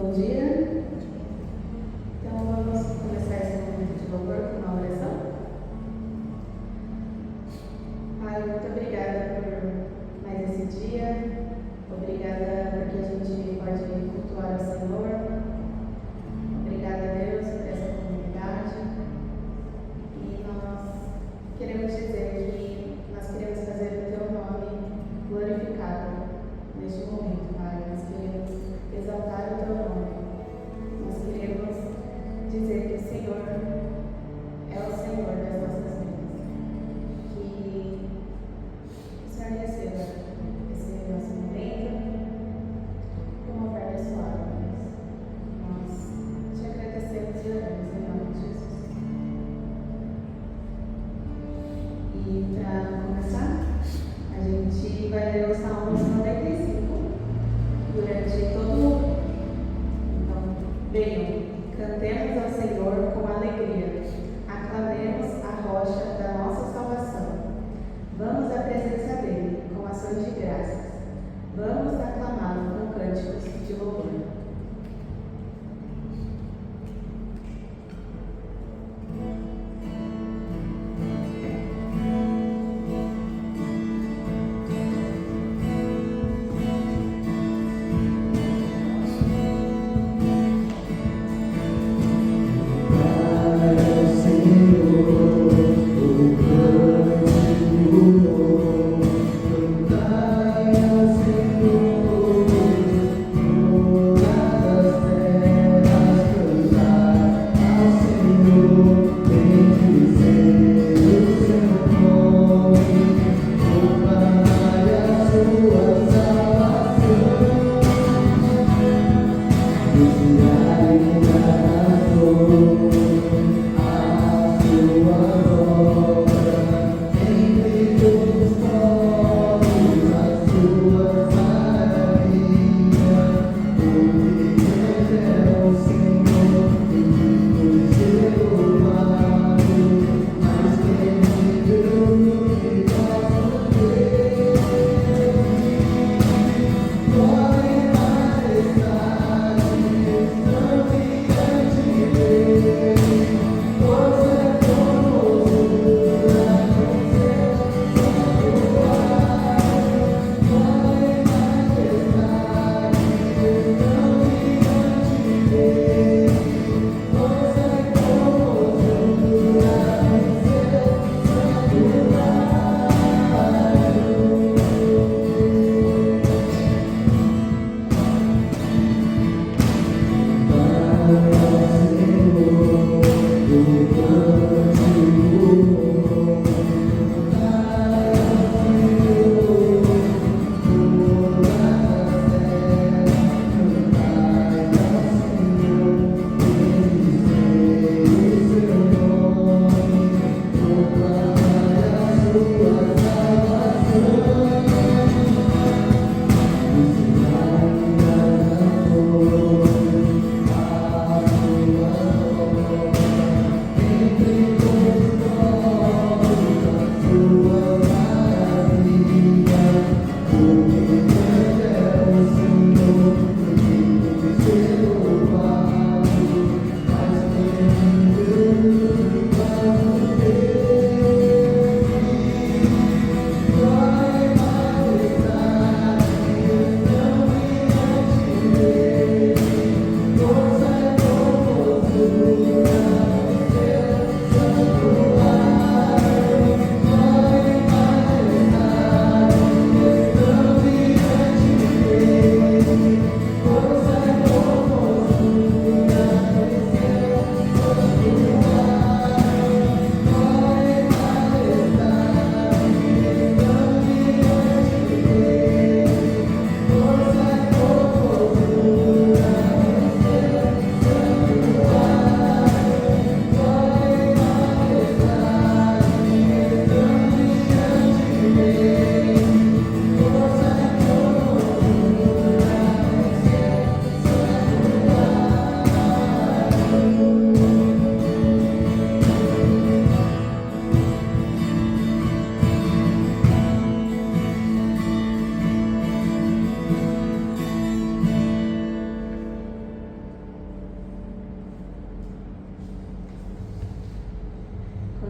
Bom dia. Então vamos começar esse momento de louvor com uma oração. Pai, muito obrigada por mais esse dia. Obrigada porque a gente pode cultuar o Senhor. Obrigada, Deus, por essa comunidade. E nós queremos dizer que nós queremos fazer o Teu nome glorificado neste momento, Pai. Nós queremos exaltar o Teu nome. Nós queremos dizer que o Senhor é o Senhor das nossas vidas. Que o Senhor receba esse nosso momento com uma oferta suave. Nós te agradecemos e oramos em nome de Jesus. E para começar, a gente vai ler o Salmo 95 durante todo o mundo. Então, venham, cantemos ao Senhor com alegria, aclamemos a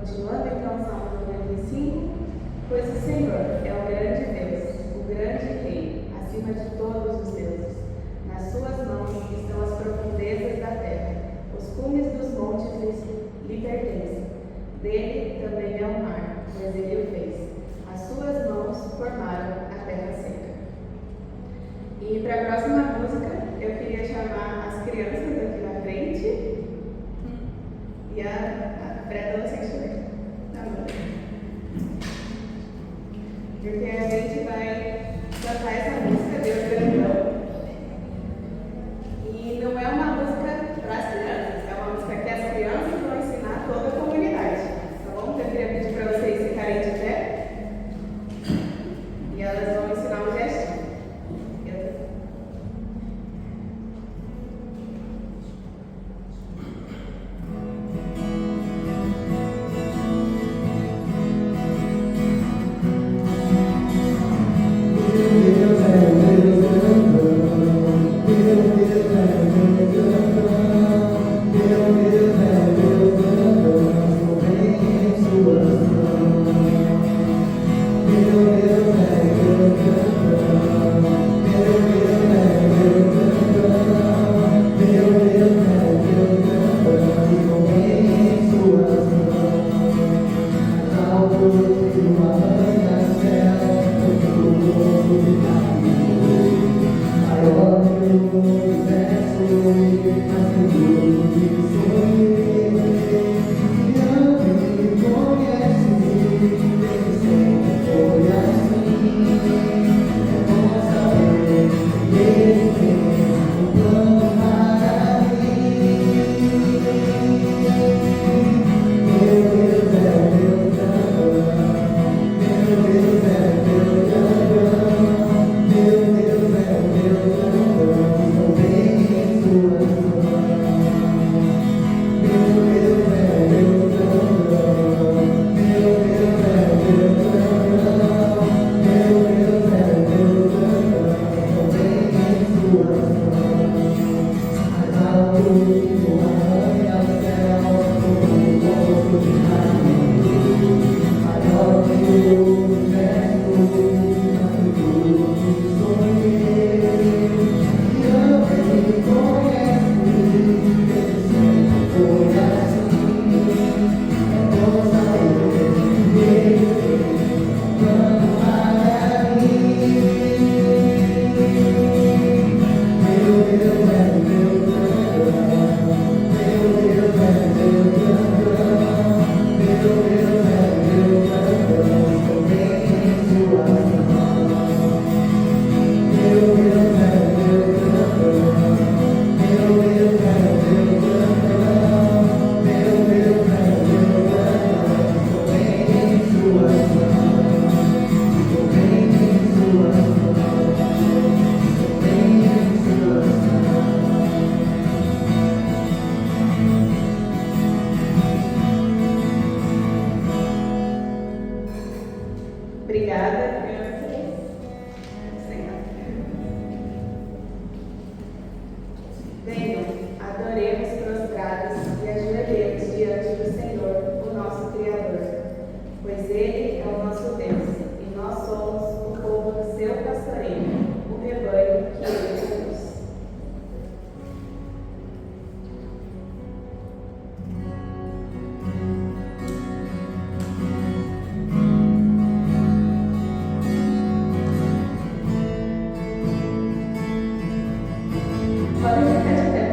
Continuando então o Salmo 95, pois o Senhor é o grande Deus, o grande Rei, acima de todos os deuses. Nas suas mãos estão as profundezas da terra, os cumes dos montes lhe pertencem. Dele também é o mar, pois ele o fez. As suas mãos formaram a terra seca. E para a próxima música, eu queria chamar as crianças aqui na frente e a pré-adolescente também. Porque a gente vai cantar essa música, Deus Grandão. E não é uma música para as crianças, é uma música que as crianças vão ensinar toda a comunidade. Tá bom? Então eu queria pedir para vocês ficarem de pé. E elas vão ensinar um gestinho. Obrigada, crianças. Venham, adoremos prostrados e ajoelhemos diante do Senhor, o nosso Criador, pois Ele é o nosso Deus e nós somos o povo do seu pastoreio, o rebanho que Ele conduz. Podem ficar de pé.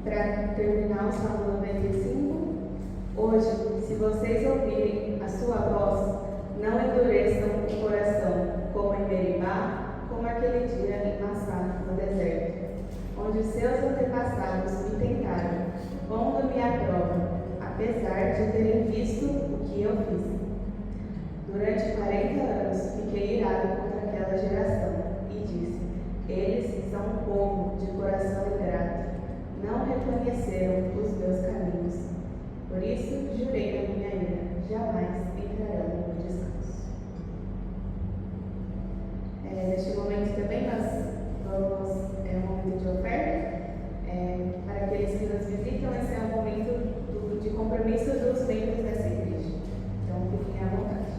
Para terminar o Salmo 95, hoje, se vocês ouvirem a sua voz, não endureçam o coração, como em Meribá, como aquele dia em Massá, no deserto, onde os seus antepassados me tentaram, pondo-me à prova, apesar de terem visto o que eu fiz. Durante 40 anos fiquei irado contra aquela geração e disse: eles são um povo de coração ingrato, não reconheceram os meus caminhos. Por isso jurei na minha ira, jamais entrarão no descanso. Neste momento também nós vamos, um momento de oferta. Para aqueles que nos visitam, esse é um momento de compromisso dos membros dessa igreja. Então fiquem à vontade.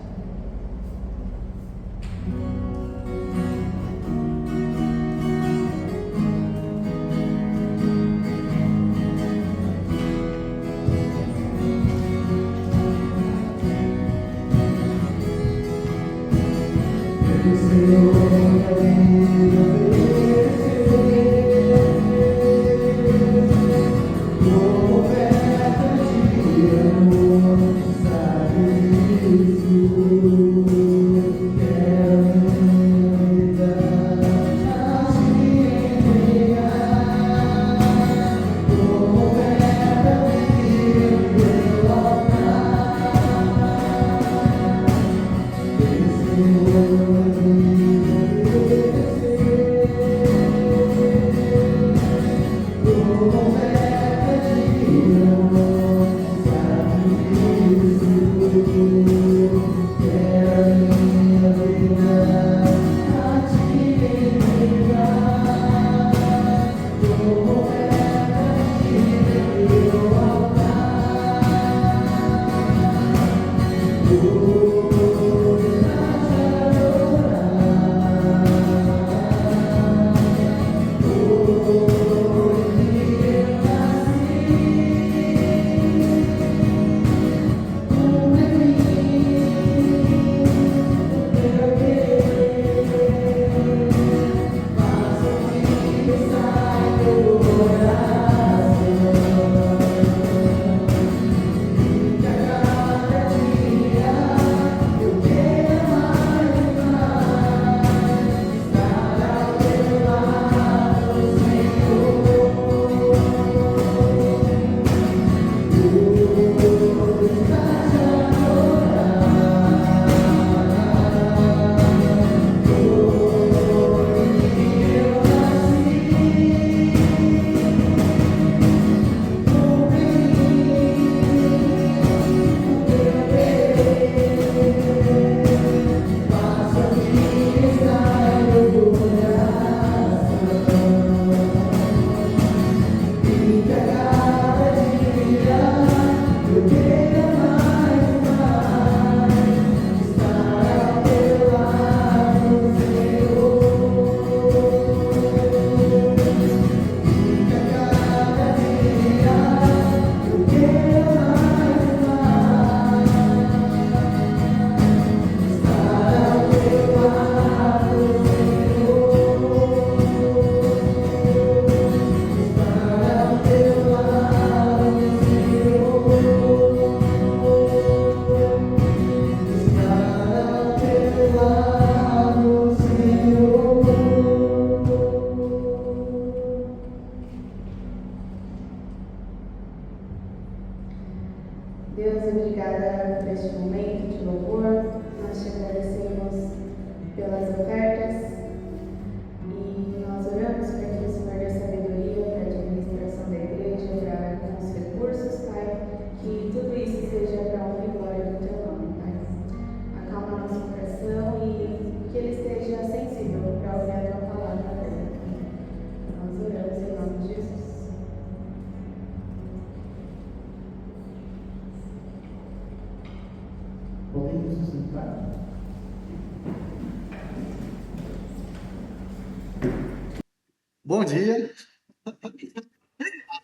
Bom dia,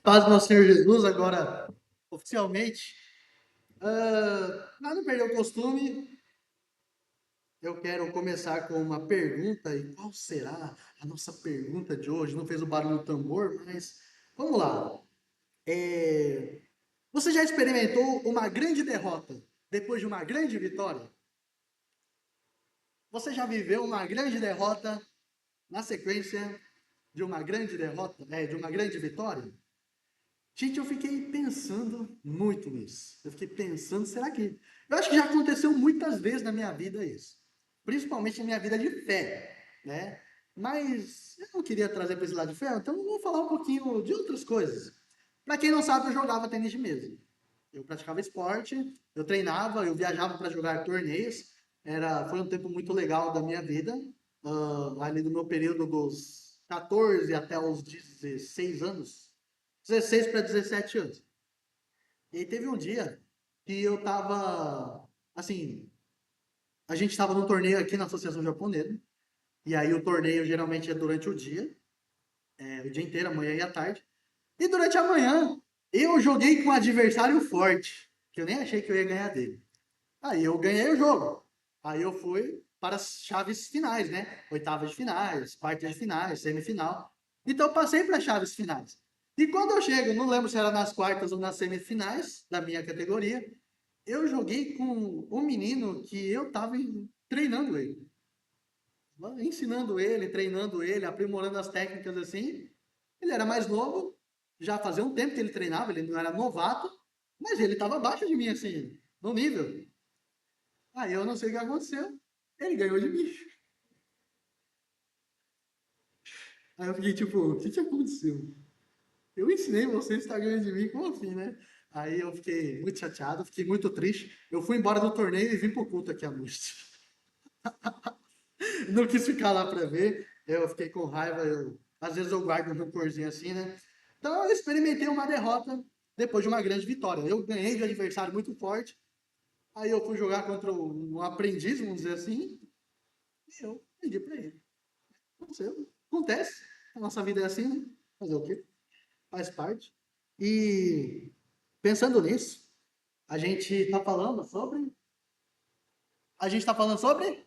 paz do nosso Senhor Jesus, agora oficialmente. Para não perder o costume, eu quero começar com uma pergunta, e qual será a nossa pergunta de hoje? Não fez o barulho do tambor, mas vamos lá. É, Você já experimentou uma grande derrota depois de uma grande vitória? Você já viveu uma grande derrota na sequência de uma grande derrota, de uma grande vitória? Gente, eu fiquei pensando muito nisso. Eu fiquei pensando, será que. Eu acho que já aconteceu muitas vezes na minha vida isso. Principalmente na minha vida de fé, né? Mas eu não queria trazer para esse lado de fé, então eu vou falar um pouquinho de outras coisas. Para quem não sabe, eu jogava tênis de mesa. Eu praticava esporte, eu treinava, eu viajava para jogar torneios. Foi um tempo muito legal da minha vida, ali do meu período dos 14 até os 16 anos. 16 para 17 anos. E aí teve um dia que eu tava, assim, a gente estava num torneio aqui na Associação Japonesa, e aí o torneio geralmente é durante o dia, o dia inteiro, amanhã e à tarde. E durante a manhã, eu joguei com um adversário forte, que eu nem achei que eu ia ganhar dele. Aí eu ganhei o jogo. Aí eu fui para as chaves finais, né? Oitavas de finais, quartas de finais, semifinal. Então eu passei para as chaves finais. E quando eu chego, não lembro se era nas quartas ou nas semifinais da minha categoria, eu joguei com um menino que eu estava treinando ele, ensinando ele, treinando ele, aprimorando as técnicas assim. Ele era mais novo, já fazia um tempo que ele treinava, ele não era novato, mas ele estava abaixo de mim assim, no nível. Aí eu não sei o que aconteceu. Ele ganhou de mim. Aí eu fiquei tipo, o que que aconteceu? Eu ensinei você, você tá ganhando de mim, como assim, né? Aí eu fiquei muito chateado, fiquei muito triste. Eu fui embora do torneio e vim pro culto aqui à noite. Não quis ficar lá pra ver. Eu fiquei com raiva. Às vezes eu guardo um rancorzinho assim, né? Então eu experimentei uma derrota depois de uma grande vitória. Eu ganhei de um adversário muito forte. Aí eu fui jogar contra um aprendiz, vamos dizer assim, e eu perdi pra ele. Aconteceu. Acontece. A nossa vida é assim, né? Fazer o quê? Faz parte. E pensando nisso, a gente está falando sobre. A gente está falando sobre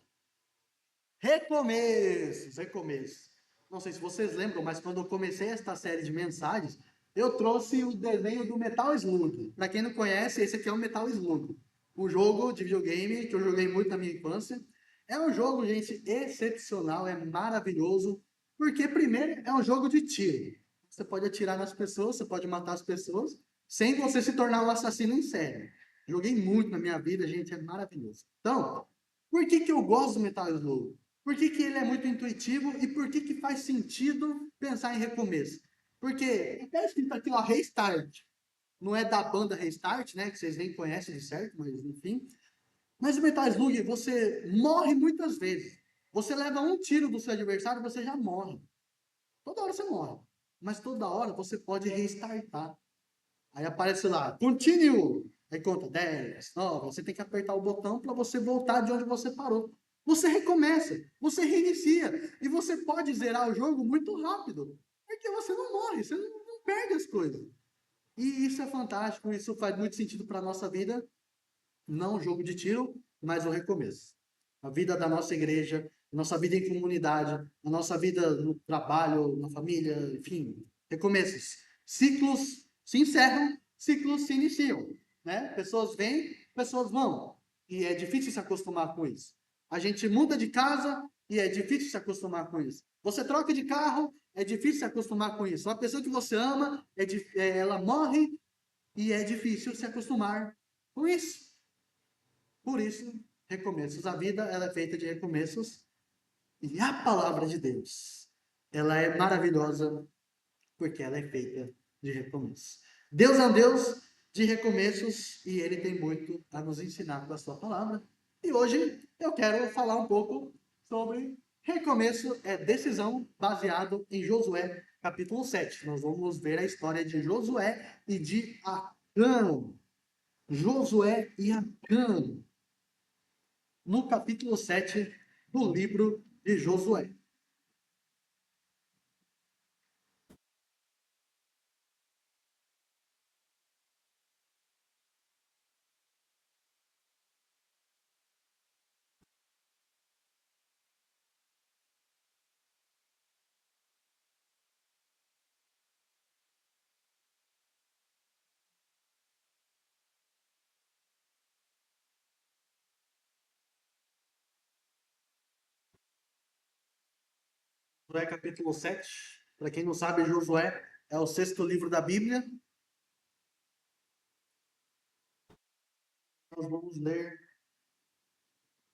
recomeços. Recomeços. Não sei se vocês lembram, mas quando eu comecei esta série de mensagens, eu trouxe o desenho do Metal Slug. Para quem não conhece, esse aqui é o Metal Slug. Um jogo de videogame que eu joguei muito na minha infância. É um jogo, gente, excepcional, é maravilhoso, porque primeiro é um jogo de tiro. Você pode atirar nas pessoas, você pode matar as pessoas, sem você se tornar um assassino em série. Joguei muito na minha vida, gente, é maravilhoso. Então, por que que eu gosto do Metal Slug? Por que que ele é muito intuitivo e por que que faz sentido pensar em recomeço? Porque até escrito aqui, ó, Restart. Não é da banda Restart, né? Que vocês nem conhecem de certo, mas enfim. Mas o Metal Slug, você morre muitas vezes. Você leva um tiro do seu adversário, e você já morre. Toda hora você morre. Mas toda hora você pode restartar. Aí aparece lá, continue. Aí conta 10, 9. Você tem que apertar o botão para você voltar de onde você parou. Você recomeça, você reinicia. E você pode zerar o jogo muito rápido. Porque você não morre, você não perde as coisas. E isso é fantástico, isso faz muito sentido para a nossa vida. Não o jogo de tiro, mas o recomeço. A vida da nossa igreja, a nossa vida em comunidade, a nossa vida no trabalho, na família, enfim, recomeços. Ciclos se encerram, ciclos se iniciam, né? Pessoas vêm, pessoas vão. E é difícil se acostumar com isso. A gente muda de casa e é difícil se acostumar com isso. Você troca de carro, é difícil se acostumar com isso. Uma pessoa que você ama, ela morre e é difícil se acostumar com isso. Por isso, recomeços. A vida ela é feita de recomeços e a palavra de Deus, ela é maravilhosa porque ela é feita de recomeços. Deus é um Deus de recomeços e ele tem muito a nos ensinar com a sua palavra. E hoje eu quero falar um pouco sobre recomeço é decisão baseado em Josué, capítulo 7. Nós vamos ver a história de Josué e de Acã. Josué e Acã. no capítulo 7 do livro de Josué. Josué capítulo 7. Para quem não sabe, Josué é o sexto livro da Bíblia. Nós vamos ler.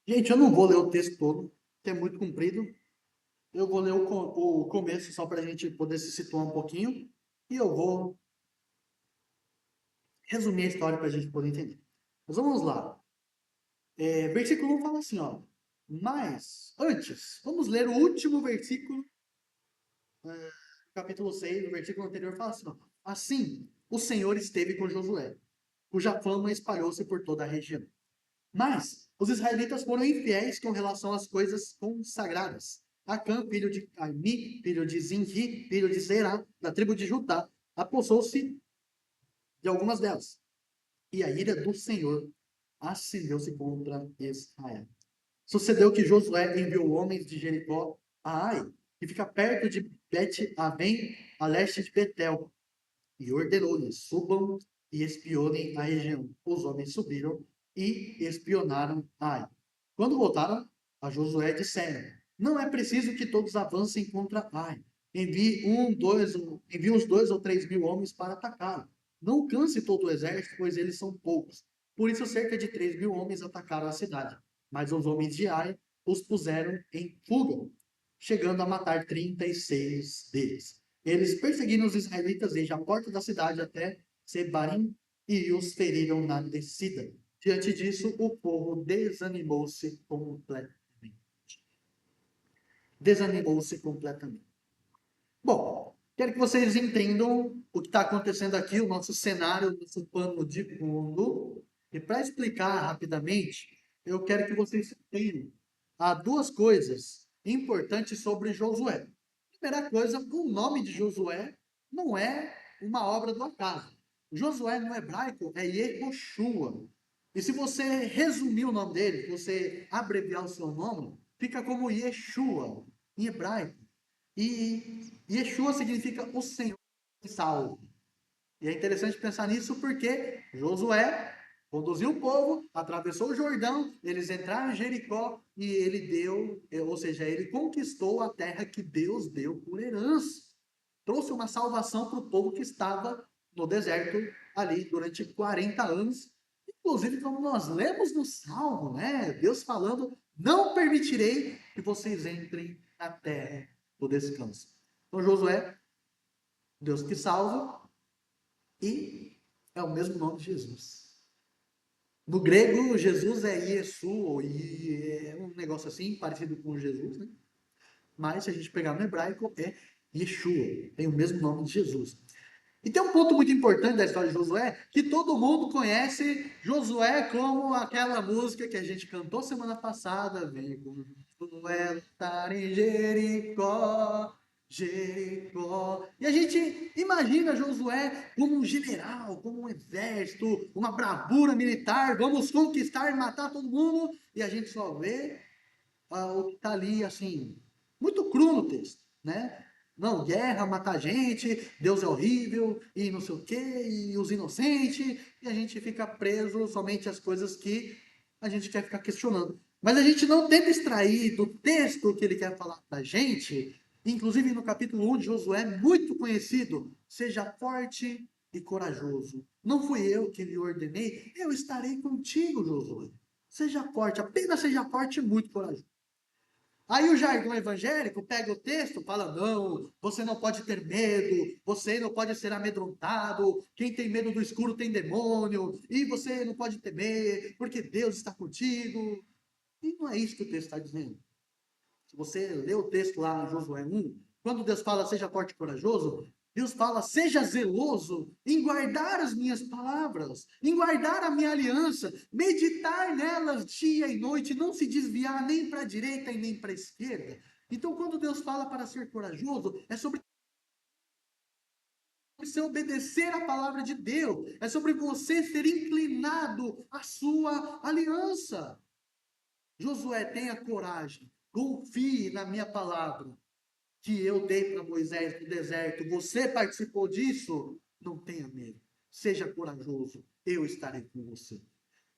Gente, eu não vou ler o texto todo, que é muito comprido. Eu vou ler o começo só para a gente poder se situar um pouquinho. E eu vou resumir a história para a gente poder entender. Mas vamos lá. Versículo 1 fala assim, ó. Mas, antes, vamos ler o último versículo, capítulo 6, no versículo anterior, fala assim, ó. Assim, o Senhor esteve com Josué, cuja fama espalhou-se por toda a região. Mas os israelitas foram infiéis com relação às coisas consagradas. Acã, filho de Carmi, filho de Zinri, filho de Zerá, da tribo de Judá, apossou-se de algumas delas. E a ira do Senhor acendeu-se contra Israel. Sucedeu que Josué enviou homens de Jericó a Ai, que fica perto de Bet-Aven, a leste de Betel, e ordenou-lhes: subam e espionem a região. Os homens subiram e espionaram Ai. Quando voltaram a Josué, disseram: não é preciso que todos avancem contra Ai. Envie uns 2 ou 3 mil homens para atacá-lo. Não canse todo o exército, pois eles são poucos. Por isso, cerca de 3 mil homens atacaram a cidade. Mas os homens de Ai os puseram em fuga, chegando a matar 36 deles. Eles perseguiram os israelitas desde a porta da cidade até Sebarim e os feriram na descida. Diante disso, o povo desanimou-se completamente. Desanimou-se completamente. Bom, quero que vocês entendam o que está acontecendo aqui, o nosso cenário, o nosso pano de fundo. E para explicar rapidamente, eu quero que vocês entendam duas coisas importantes sobre Josué. Primeira coisa, o nome de Josué não é uma obra do acaso. Josué no hebraico é Yehoshua. E se você resumir o nome dele, se você abreviar o seu nome, fica como Yeshua em hebraico. E Yeshua significa o Senhor que salva. E é interessante pensar nisso porque Josué conduziu o povo, atravessou o Jordão, eles entraram em Jericó e ele deu, ou seja, ele conquistou a terra que Deus deu por herança. Trouxe uma salvação para o povo que estava no deserto ali durante 40 anos. Inclusive, como nós lemos no Salmo, né? Deus falando: não permitirei que vocês entrem na terra do descanso. Então, Josué, Deus que salva, e é o mesmo nome de Jesus. No grego, Jesus é Yesu, e é um negócio assim, parecido com Jesus, né? Mas se a gente pegar no hebraico, é Yeshua, tem o mesmo nome de Jesus. E tem um ponto muito importante da história de Josué, que todo mundo conhece Josué como aquela música que a gente cantou semana passada, vem com Josué lutar em Jericó, Jericó. E a gente imagina Josué como um general, como um exército, uma bravura militar, vamos conquistar e matar todo mundo, e a gente só vê o que está ali, assim, muito cru no texto, né? Não, guerra, matar gente, Deus é horrível, e não sei o quê, e os inocentes, e a gente fica preso somente às coisas que a gente quer ficar questionando. Mas a gente não tenta extrair do texto que ele quer falar para a gente, inclusive no capítulo 1 de Josué, muito conhecido, seja forte e corajoso. Não fui eu que lhe ordenei, eu estarei contigo, Josué. Seja forte, apenas seja forte e muito corajoso. Aí o jargão evangélico pega o texto e fala: não, você não pode ter medo, você não pode ser amedrontado, quem tem medo do escuro tem demônio, e você não pode temer, porque Deus está contigo. E não é isso que o texto está dizendo. Se você lê o texto lá em Josué 1, quando Deus fala seja forte e corajoso, Deus fala: seja zeloso em guardar as minhas palavras, em guardar a minha aliança, meditar nelas dia e noite, não se desviar nem para a direita e nem para a esquerda. Então, quando Deus fala para ser corajoso, é sobre você obedecer a palavra de Deus, é sobre você ser inclinado à sua aliança. Josué, tenha coragem, confie na minha palavra que eu dei para Moisés no deserto. Você participou disso? Não tenha medo. Seja corajoso. Eu estarei com você.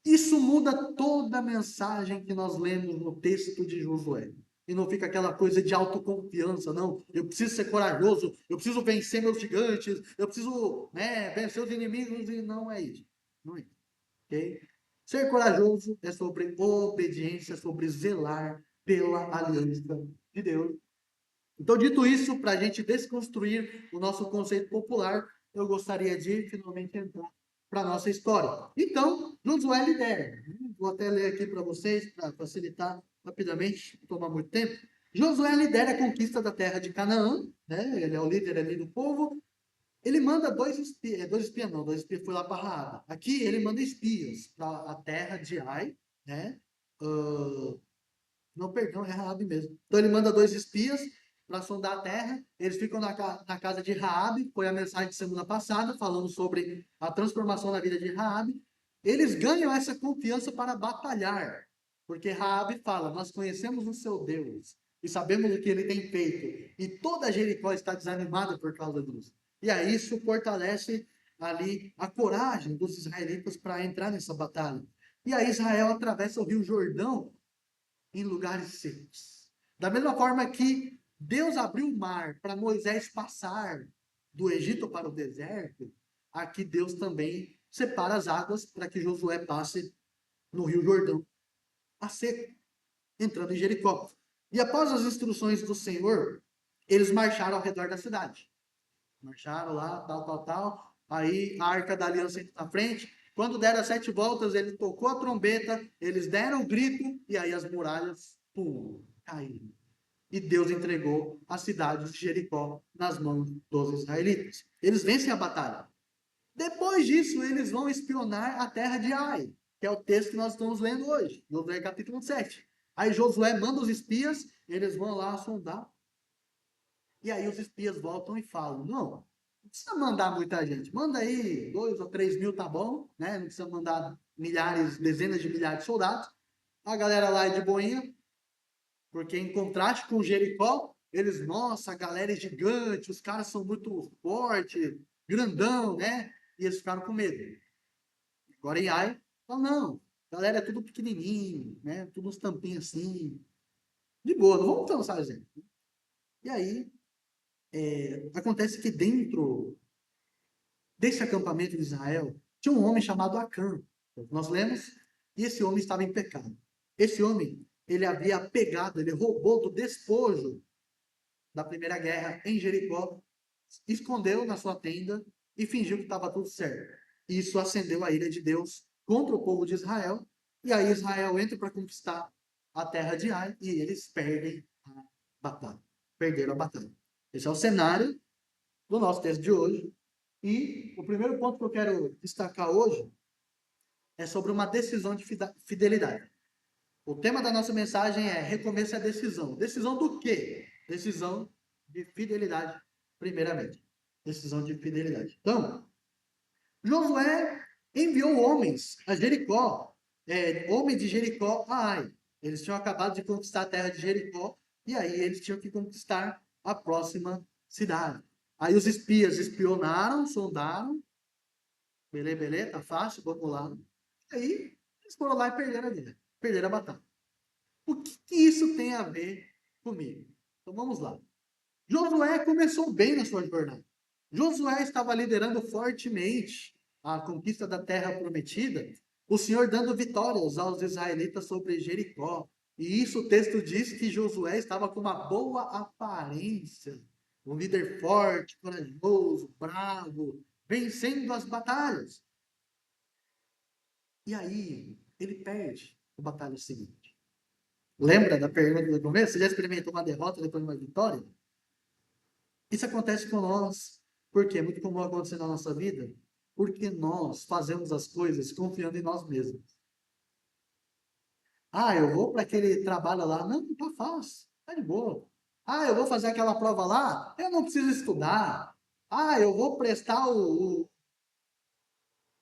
Isso muda toda a mensagem que nós lemos no texto de Josué. E não fica aquela coisa de autoconfiança, não. Eu preciso ser corajoso, eu preciso vencer meus gigantes, eu preciso, né, vencer os inimigos, e não é isso. Não é isso. Ok? Ser corajoso é sobre obediência, é sobre zelar pela aliança de Deus. Então, dito isso, para a gente desconstruir o nosso conceito popular, eu gostaria de finalmente entrar para a nossa história. Então, Josué lidera. Vou até ler aqui para vocês, para facilitar rapidamente, não tomar muito tempo. Josué lidera a conquista da terra de Canaã, né? Ele é o líder ali do povo. Ele manda dois espias foi lá para Raab. Aqui ele manda espias para a terra de Ai, né? Não, perdão, é Raabe mesmo. Então ele manda dois espias para sondar a terra. Eles ficam na casa de Raabe. Foi a mensagem de semana passada, falando sobre a transformação na vida de Raabe. Eles ganham essa confiança para batalhar. Porque Raabe fala: nós conhecemos o seu Deus e sabemos o que ele tem feito. E toda Jericó está desanimada por causa disso. E aí isso fortalece ali a coragem dos israelitas para entrar nessa batalha. E aí Israel atravessa o Rio Jordão em lugares secos. Da mesma forma que Deus abriu o mar para Moisés passar do Egito para o deserto, aqui Deus também separa as águas para que Josué passe no Rio Jordão a seco, entrando em Jericó. E após as instruções do Senhor, eles marcharam ao redor da cidade. Marcharam lá, tal. Aí a Arca da Aliança entra na frente. Quando deram as 7 voltas, ele tocou a trombeta, eles deram o grito, e aí as muralhas, pum, caíram. E Deus entregou a cidade de Jericó nas mãos dos israelitas. Eles vencem a batalha. Depois disso, eles vão espionar a terra de Ai, que é o texto que nós estamos lendo hoje, Josué capítulo 7. Aí Josué manda os espias, eles vão lá sondar. E aí os espias voltam e falam: não precisa mandar muita gente, manda aí 2 ou 3 mil, tá bom, né? Não precisa mandar milhares, dezenas de milhares de soldados. A galera lá é de boinha, porque em contraste com Jericó, eles, nossa, a galera é gigante, os caras são muito fortes, grandão, né? E eles ficaram com medo. Agora em Ai, falam: não, a galera é tudo pequenininho, né? Tudo uns tampinhos assim, de boa, não vamos cansar a gente. E aí, acontece que dentro desse acampamento de Israel, tinha um homem chamado Acã. Nós lemos, e esse homem estava em pecado. Esse homem, ele havia pegado, ele roubou do despojo da primeira guerra em Jericó, escondeu na sua tenda e fingiu que estava tudo certo. Isso acendeu a ira de Deus contra o povo de Israel, e aí Israel entra para conquistar a terra de Ai, e eles perdem a batalha. Perderam a batalha. Esse é o cenário do nosso texto de hoje. E o primeiro ponto que eu quero destacar hoje é sobre uma decisão de fidelidade. O tema da nossa mensagem é recomeço é decisão. Decisão do quê? Decisão de fidelidade, primeiramente. Decisão de fidelidade. Então, Josué enviou homens a Jericó, homens de Jericó a Ai. Eles tinham acabado de conquistar a terra de Jericó, e aí eles tinham que conquistar a próxima cidade. Aí os espias espionaram, sondaram, beleza, tá fácil, vamos lá. Aí eles foram lá e perderam a guerra, perderam a batalha. O que isso tem a ver comigo? Então vamos lá. Josué começou bem na sua jornada. Josué estava liderando fortemente a conquista da terra prometida, o Senhor dando vitórias aos israelitas sobre Jericó. E isso o texto diz que Josué estava com uma boa aparência, um líder forte, corajoso, bravo, vencendo as batalhas. E aí, ele perde a batalha seguinte. Lembra da pergunta do começo? Você já experimentou uma derrota depois de uma vitória? Isso acontece com nós Por quê? Muito comum acontecer na nossa vida, porque nós fazemos as coisas confiando em nós mesmos. Ah, eu vou para aquele trabalho lá. Não, tá fácil, tá de boa. Ah, eu vou fazer aquela prova lá. Eu não preciso estudar. Ah, eu vou prestar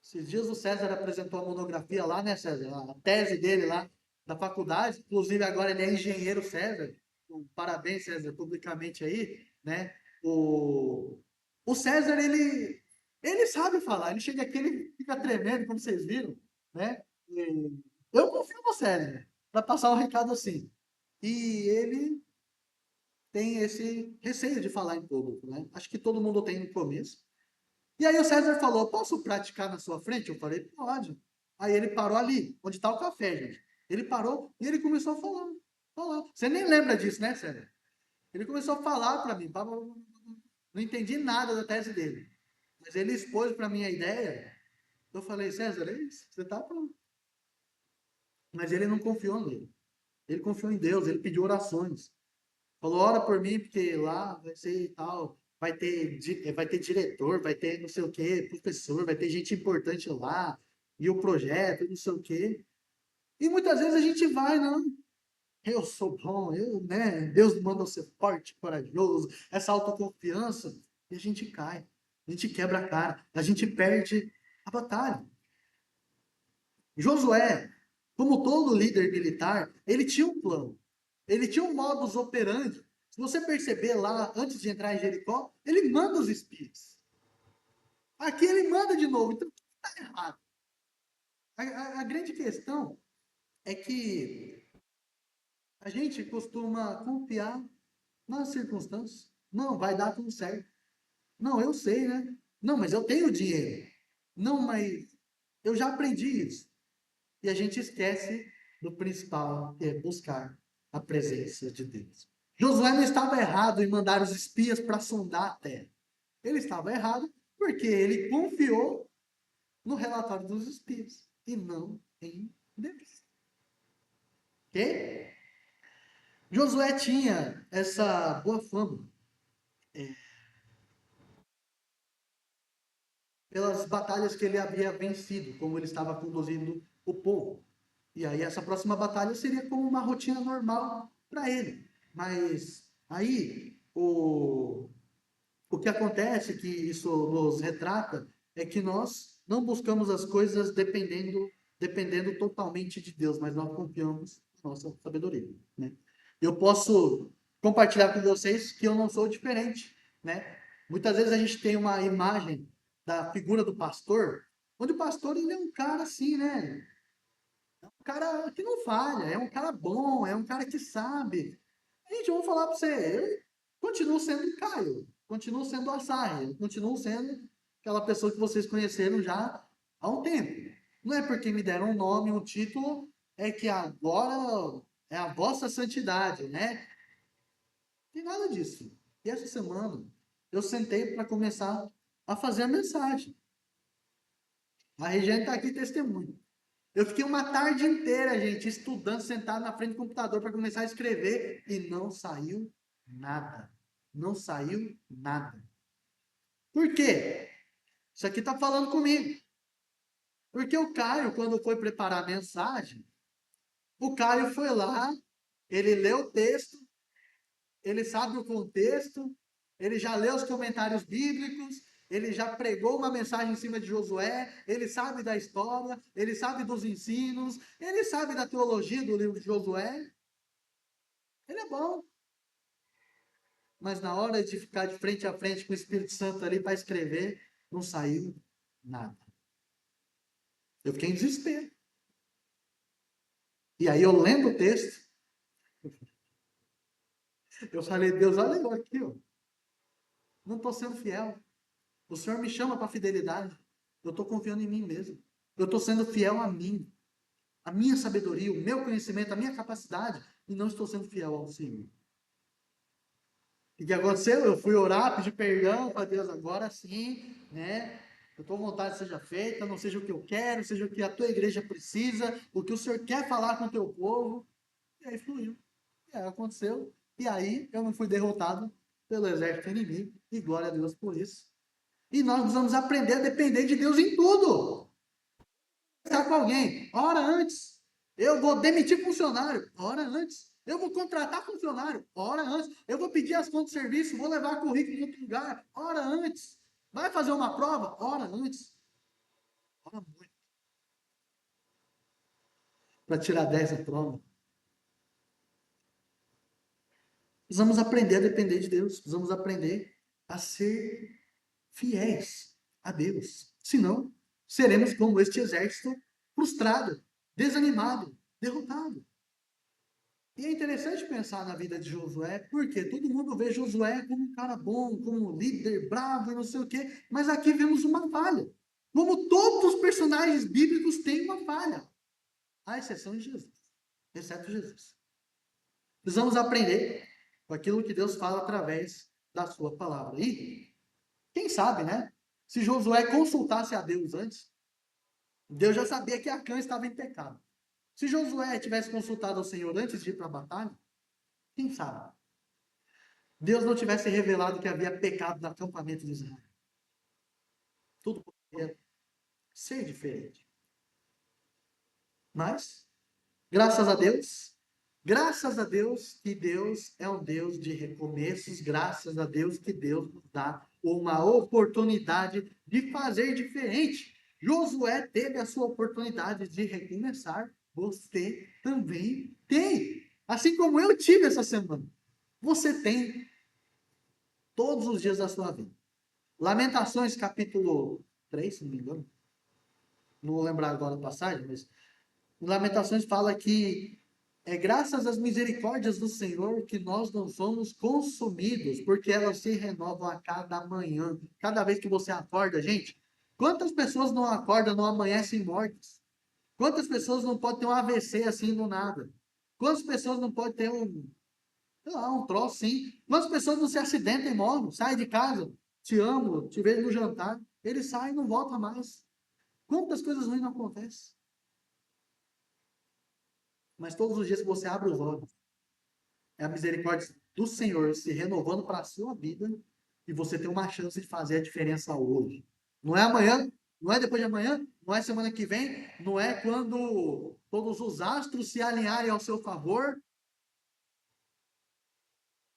Esses dias o César apresentou a monografia lá, né, César? A tese dele lá da faculdade. Inclusive agora ele é engenheiro, César. Parabéns, César, publicamente aí, né? O César, ele sabe falar. Ele chega aqui, ele fica tremendo, como vocês viram, né? E eu confio no César para passar o recado assim. E ele tem esse receio de falar em público, né? Acho que todo mundo tem no começo. E aí o César falou, posso praticar na sua frente? Eu falei, pode. Aí ele parou ali, onde está o café, gente. Ele parou e ele começou a falar. Falar. Você nem lembra disso, né, César? Ele começou a falar para mim. Não entendi nada da tese dele. Mas ele expôs para mim a ideia. Eu falei, César, é isso, você está pronto. Mas ele não confiou nele. Ele confiou em Deus, ele pediu orações. Falou, ora por mim, porque lá vai ser e tal, vai ter diretor, vai ter não sei o quê, professor, vai ter gente importante lá, e o projeto, e não sei o quê. E muitas vezes a gente vai, não, eu sou bom, né, Deus me manda eu ser forte, corajoso, essa autoconfiança, e a gente cai, a gente quebra a cara, a gente perde a batalha. Josué, como todo líder militar, ele tinha um plano. Ele tinha um modus operandi. Se você perceber lá, antes de entrar em Jericó, ele manda os espias. Aqui ele manda de novo. Então, o que está errado? A grande questão é que a gente costuma confiar nas circunstâncias. Não, vai dar tudo certo. Não, eu sei, né? Não, mas eu tenho dinheiro. Não, mas eu já aprendi isso. E a gente esquece do principal, que é buscar a presença de Deus. Josué não estava errado em mandar os espias para sondar a terra. Ele estava errado porque ele confiou no relatório dos espias e não em Deus. Ok? Josué tinha essa boa fama pelas batalhas que ele havia vencido, como ele estava conduzindo o povo. E aí essa próxima batalha seria como uma rotina normal para ele. Mas aí o que acontece, que isso nos retrata, é que nós não buscamos as coisas dependendo totalmente de Deus, mas nós confiamos na nossa sabedoria, né? Eu posso compartilhar com vocês que eu não sou diferente, né? Muitas vezes a gente tem uma imagem da figura do pastor, onde o pastor ele é um cara assim, né? Um cara que não falha, é um cara bom, é um cara que sabe. Gente, eu vou falar para você, eu continuo sendo Caio, continuo sendo Açaí, eu continuo sendo aquela pessoa que vocês conheceram já há um tempo. Não é porque me deram um nome, um título, é que agora é a vossa santidade, né? Não tem nada disso. E essa semana eu sentei para começar a fazer a mensagem. A Regiane está aqui testemunho. Eu fiquei uma tarde inteira, gente, estudando, sentado na frente do computador para começar a escrever e não saiu nada. Não saiu nada. Por quê? Isso aqui está falando comigo. Porque o Caio, quando foi preparar a mensagem, o Caio foi lá, ele leu o texto, ele sabe o contexto, ele já leu os comentários bíblicos, ele já pregou uma mensagem em cima de Josué, ele sabe da história, ele sabe dos ensinos, ele sabe da teologia do livro de Josué. Ele é bom. Mas na hora de ficar de frente a frente com o Espírito Santo ali para escrever, não saiu nada. Eu fiquei em desespero. E aí eu lendo o texto, eu falei, Deus, olha eu aqui, ó. Não estou sendo fiel. O Senhor me chama para fidelidade. Eu estou confiando em mim mesmo. Eu estou sendo fiel a mim, a minha sabedoria, o meu conhecimento, a minha capacidade, e não estou sendo fiel ao Senhor. O que aconteceu? Eu fui orar, pedir perdão para Deus, agora sim, né? A tua vontade seja feita, não seja o que eu quero, seja o que a tua igreja precisa, o que o Senhor quer falar com o teu povo. E aí fluiu. E aí aconteceu. E aí eu não fui derrotado pelo exército inimigo. E glória a Deus por isso. E nós precisamos aprender a depender de Deus em tudo. Está com alguém, ora antes. Eu vou demitir funcionário, ora antes. Eu vou contratar funcionário, ora antes. Eu vou pedir as contas de serviço, vou levar currículo em outro lugar, ora antes. Vai fazer uma prova, ora antes. Ora muito. Para tirar 10 na prova. Precisamos aprender a depender de Deus. Precisamos aprender a ser fiéis a Deus. Senão, seremos como este exército frustrado, desanimado, derrotado. E é interessante pensar na vida de Josué, porque todo mundo vê Josué como um cara bom, como um líder bravo e não sei o quê, mas aqui vemos uma falha. Como todos os personagens bíblicos têm uma falha, à exceção de Jesus, exceto Jesus. Precisamos aprender com aquilo que Deus fala através da sua palavra. E, quem sabe, né? Se Josué consultasse a Deus antes, Deus já sabia que Acã estava em pecado. Se Josué tivesse consultado ao Senhor antes de ir para a batalha, quem sabe? Deus não tivesse revelado que havia pecado no acampamento de Israel. Tudo poderia ser diferente. Mas, graças a Deus que Deus é um Deus de recomeços, graças a Deus que Deus nos dá uma oportunidade de fazer diferente. Josué teve a sua oportunidade de recomeçar, você também tem. Assim como eu tive essa semana. Você tem todos os dias da sua vida. Lamentações, capítulo 3, se não me engano. Não vou lembrar agora a passagem, mas Lamentações fala que é graças às misericórdias do Senhor que nós não somos consumidos, porque elas se renovam a cada manhã. Cada vez que você acorda, gente, quantas pessoas não acordam, não amanhecem mortas? Quantas pessoas não podem ter um AVC assim do nada? Quantas pessoas não podem ter sei lá, um troço assim? Quantas pessoas não se acidentam e morrem? Sai de casa, te amo, te vejo no jantar. Ele sai e não volta mais. Quantas coisas ruins não acontecem? Mas todos os dias que você abre os olhos, é a misericórdia do Senhor se renovando para a sua vida e você tem uma chance de fazer a diferença hoje. Não é amanhã, não é depois de amanhã, não é semana que vem, não é quando todos os astros se alinharem ao seu favor.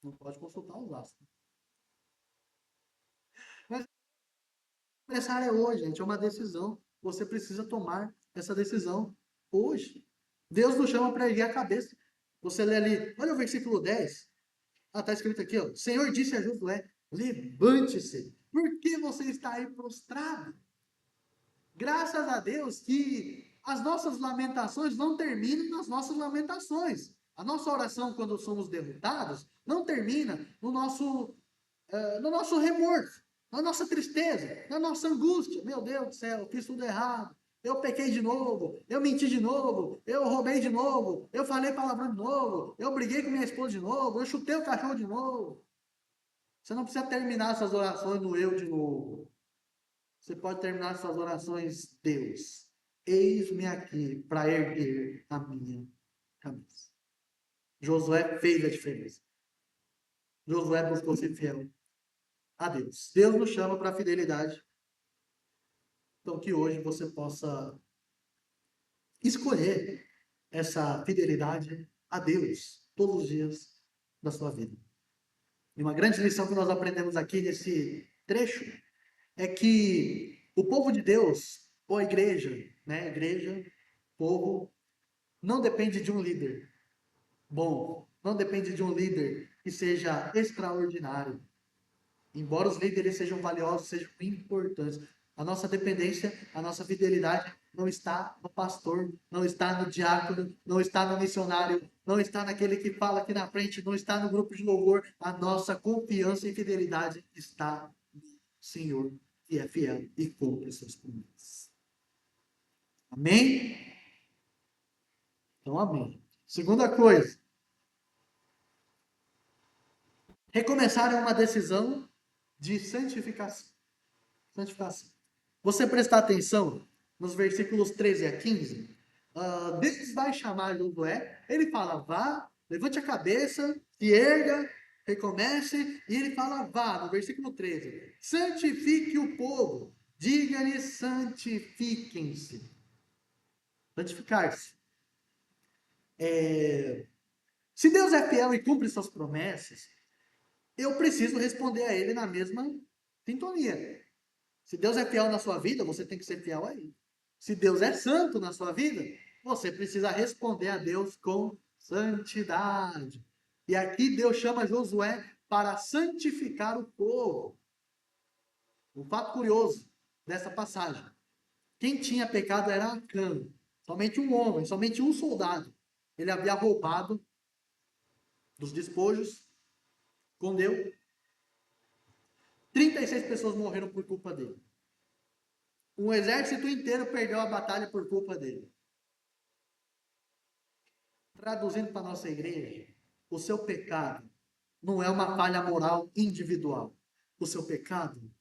Não pode consultar os astros. Mas começar é hoje, gente, é uma decisão. Você precisa tomar essa decisão hoje. Deus nos chama para erguer a cabeça. Você lê ali, olha o versículo 10. Está escrito aqui, ó. Senhor disse a Josué: levante-se. Por que você está aí prostrado? Graças a Deus que as nossas lamentações não terminam nas nossas lamentações. A nossa oração, quando somos derrotados, não termina no nosso remorso, na nossa tristeza, na nossa angústia. Meu Deus do céu, eu fiz tudo errado. Eu pequei de novo, eu menti de novo, eu roubei de novo, eu falei palavrão de novo, eu briguei com minha esposa de novo, eu chutei o cachorro de novo. Você não precisa terminar suas orações no eu de novo. Você pode terminar suas orações, Deus, eis-me aqui para erguer a minha cabeça. Josué fez a diferença. Josué buscou ser fiel a Deus. Deus nos chama para a fidelidade. Então, que hoje você possa escolher essa fidelidade a Deus todos os dias da sua vida. E uma grande lição que nós aprendemos aqui nesse trecho é que o povo de Deus, ou a igreja, né, igreja, povo, não depende de um líder bom, não depende de um líder que seja extraordinário. Embora os líderes sejam valiosos, sejam importantes, a nossa dependência, a nossa fidelidade não está no pastor, não está no diácono, não está no missionário, não está naquele que fala aqui na frente, não está no grupo de louvor. A nossa confiança e fidelidade está no Senhor, que é fiel e cumpre os seus promessas. Amém? Então, amém. Segunda coisa, recomeçar é uma decisão de santificação. Santificação. Você prestar atenção nos versículos 13 a 15, Deus vai chamar Josué, ele fala, vá, levante a cabeça, se erga, recomece, e ele fala, vá, no versículo 13, santifique o povo, diga-lhes, santifiquem-se. Santificar-se. Se Deus é fiel e cumpre suas promessas, eu preciso responder a ele na mesma sintonia. Se Deus é fiel na sua vida, você tem que ser fiel a ele. Se Deus é santo na sua vida, você precisa responder a Deus com santidade. E aqui Deus chama Josué para santificar o povo. Um fato curioso dessa passagem. Quem tinha pecado era Acã. Somente um homem, somente um soldado. Ele havia roubado dos despojos, escondeu. 36 pessoas morreram por culpa dele. Um exército inteiro perdeu a batalha por culpa dele. Traduzindo para a nossa igreja, o seu pecado não é uma falha moral individual. O seu pecado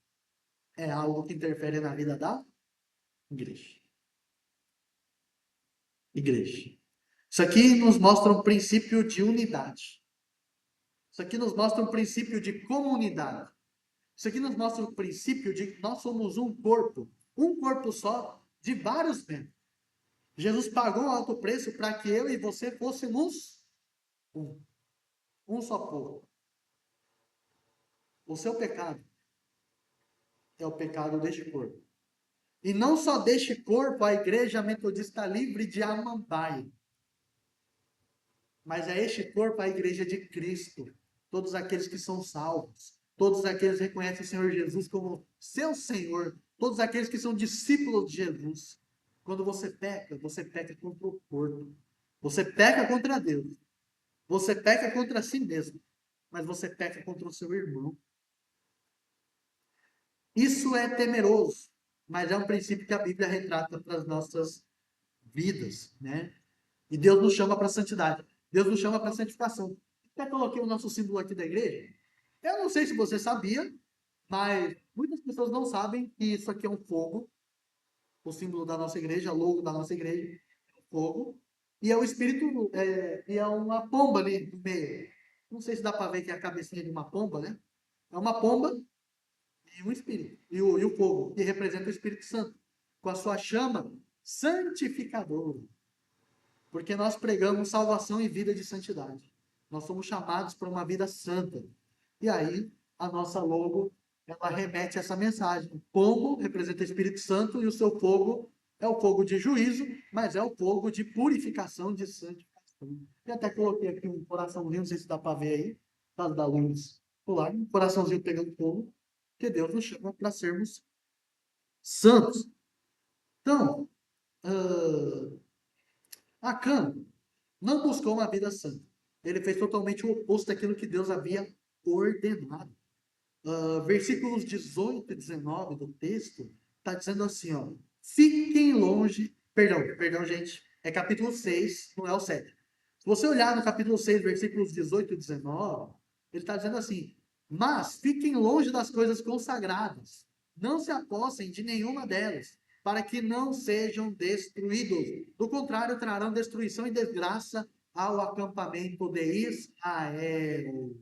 é algo que interfere na vida da igreja. Igreja. Isso aqui nos mostra um princípio de unidade. Isso aqui nos mostra um princípio de comunidade. Isso aqui nos mostra o princípio de que nós somos um corpo só, de vários membros. Jesus pagou um alto preço para que eu e você fôssemos um só povo. O seu pecado é o pecado deste corpo. E não só deste corpo a igreja metodista livre de Amambai, mas é este corpo a igreja de Cristo. Todos aqueles que são salvos, todos aqueles que reconhecem o Senhor Jesus como seu Senhor, todos aqueles que são discípulos de Jesus. Quando você peca contra o corpo. Você peca contra Deus. Você peca contra si mesmo. Mas você peca contra o seu irmão. Isso é temeroso, mas é um princípio que a Bíblia retrata para as nossas vidas, né? E Deus nos chama para a santidade. Deus nos chama para a santificação. Até coloquei o nosso símbolo aqui da igreja. Eu não sei se você sabia, mas muitas pessoas não sabem que isso aqui é um fogo. O símbolo da nossa igreja, o logo da nossa igreja, é um fogo. E é o espírito, e é uma pomba ali no meio. Não sei se dá para ver que é a cabecinha de uma pomba, né? É uma pomba e um espírito. E o fogo, que representa o Espírito Santo, com a sua chama santificadora. Porque nós pregamos salvação e vida de santidade. Nós somos chamados para uma vida santa. E aí, a nossa logo, ela remete a essa mensagem. O pombo representa o Espírito Santo e o seu fogo é o fogo de juízo, mas é o fogo de purificação, de santificação. E até coloquei aqui um coraçãozinho, não sei se dá para ver aí, tá da luz solar, um coraçãozinho pegando fogo, que Deus nos chama para sermos santos. Então, Acã não buscou uma vida santa. Ele fez totalmente o oposto daquilo que Deus havia ordenado. Versículos 18 e 19 do texto está dizendo assim, ó, fiquem longe, perdão, gente, é capítulo 6, não é o 7. Se você olhar no capítulo 6, versículos 18 e 19, ele está dizendo assim, mas fiquem longe das coisas consagradas, não se apossem de nenhuma delas, para que não sejam destruídos. Do contrário, trarão destruição e desgraça ao acampamento de Israel.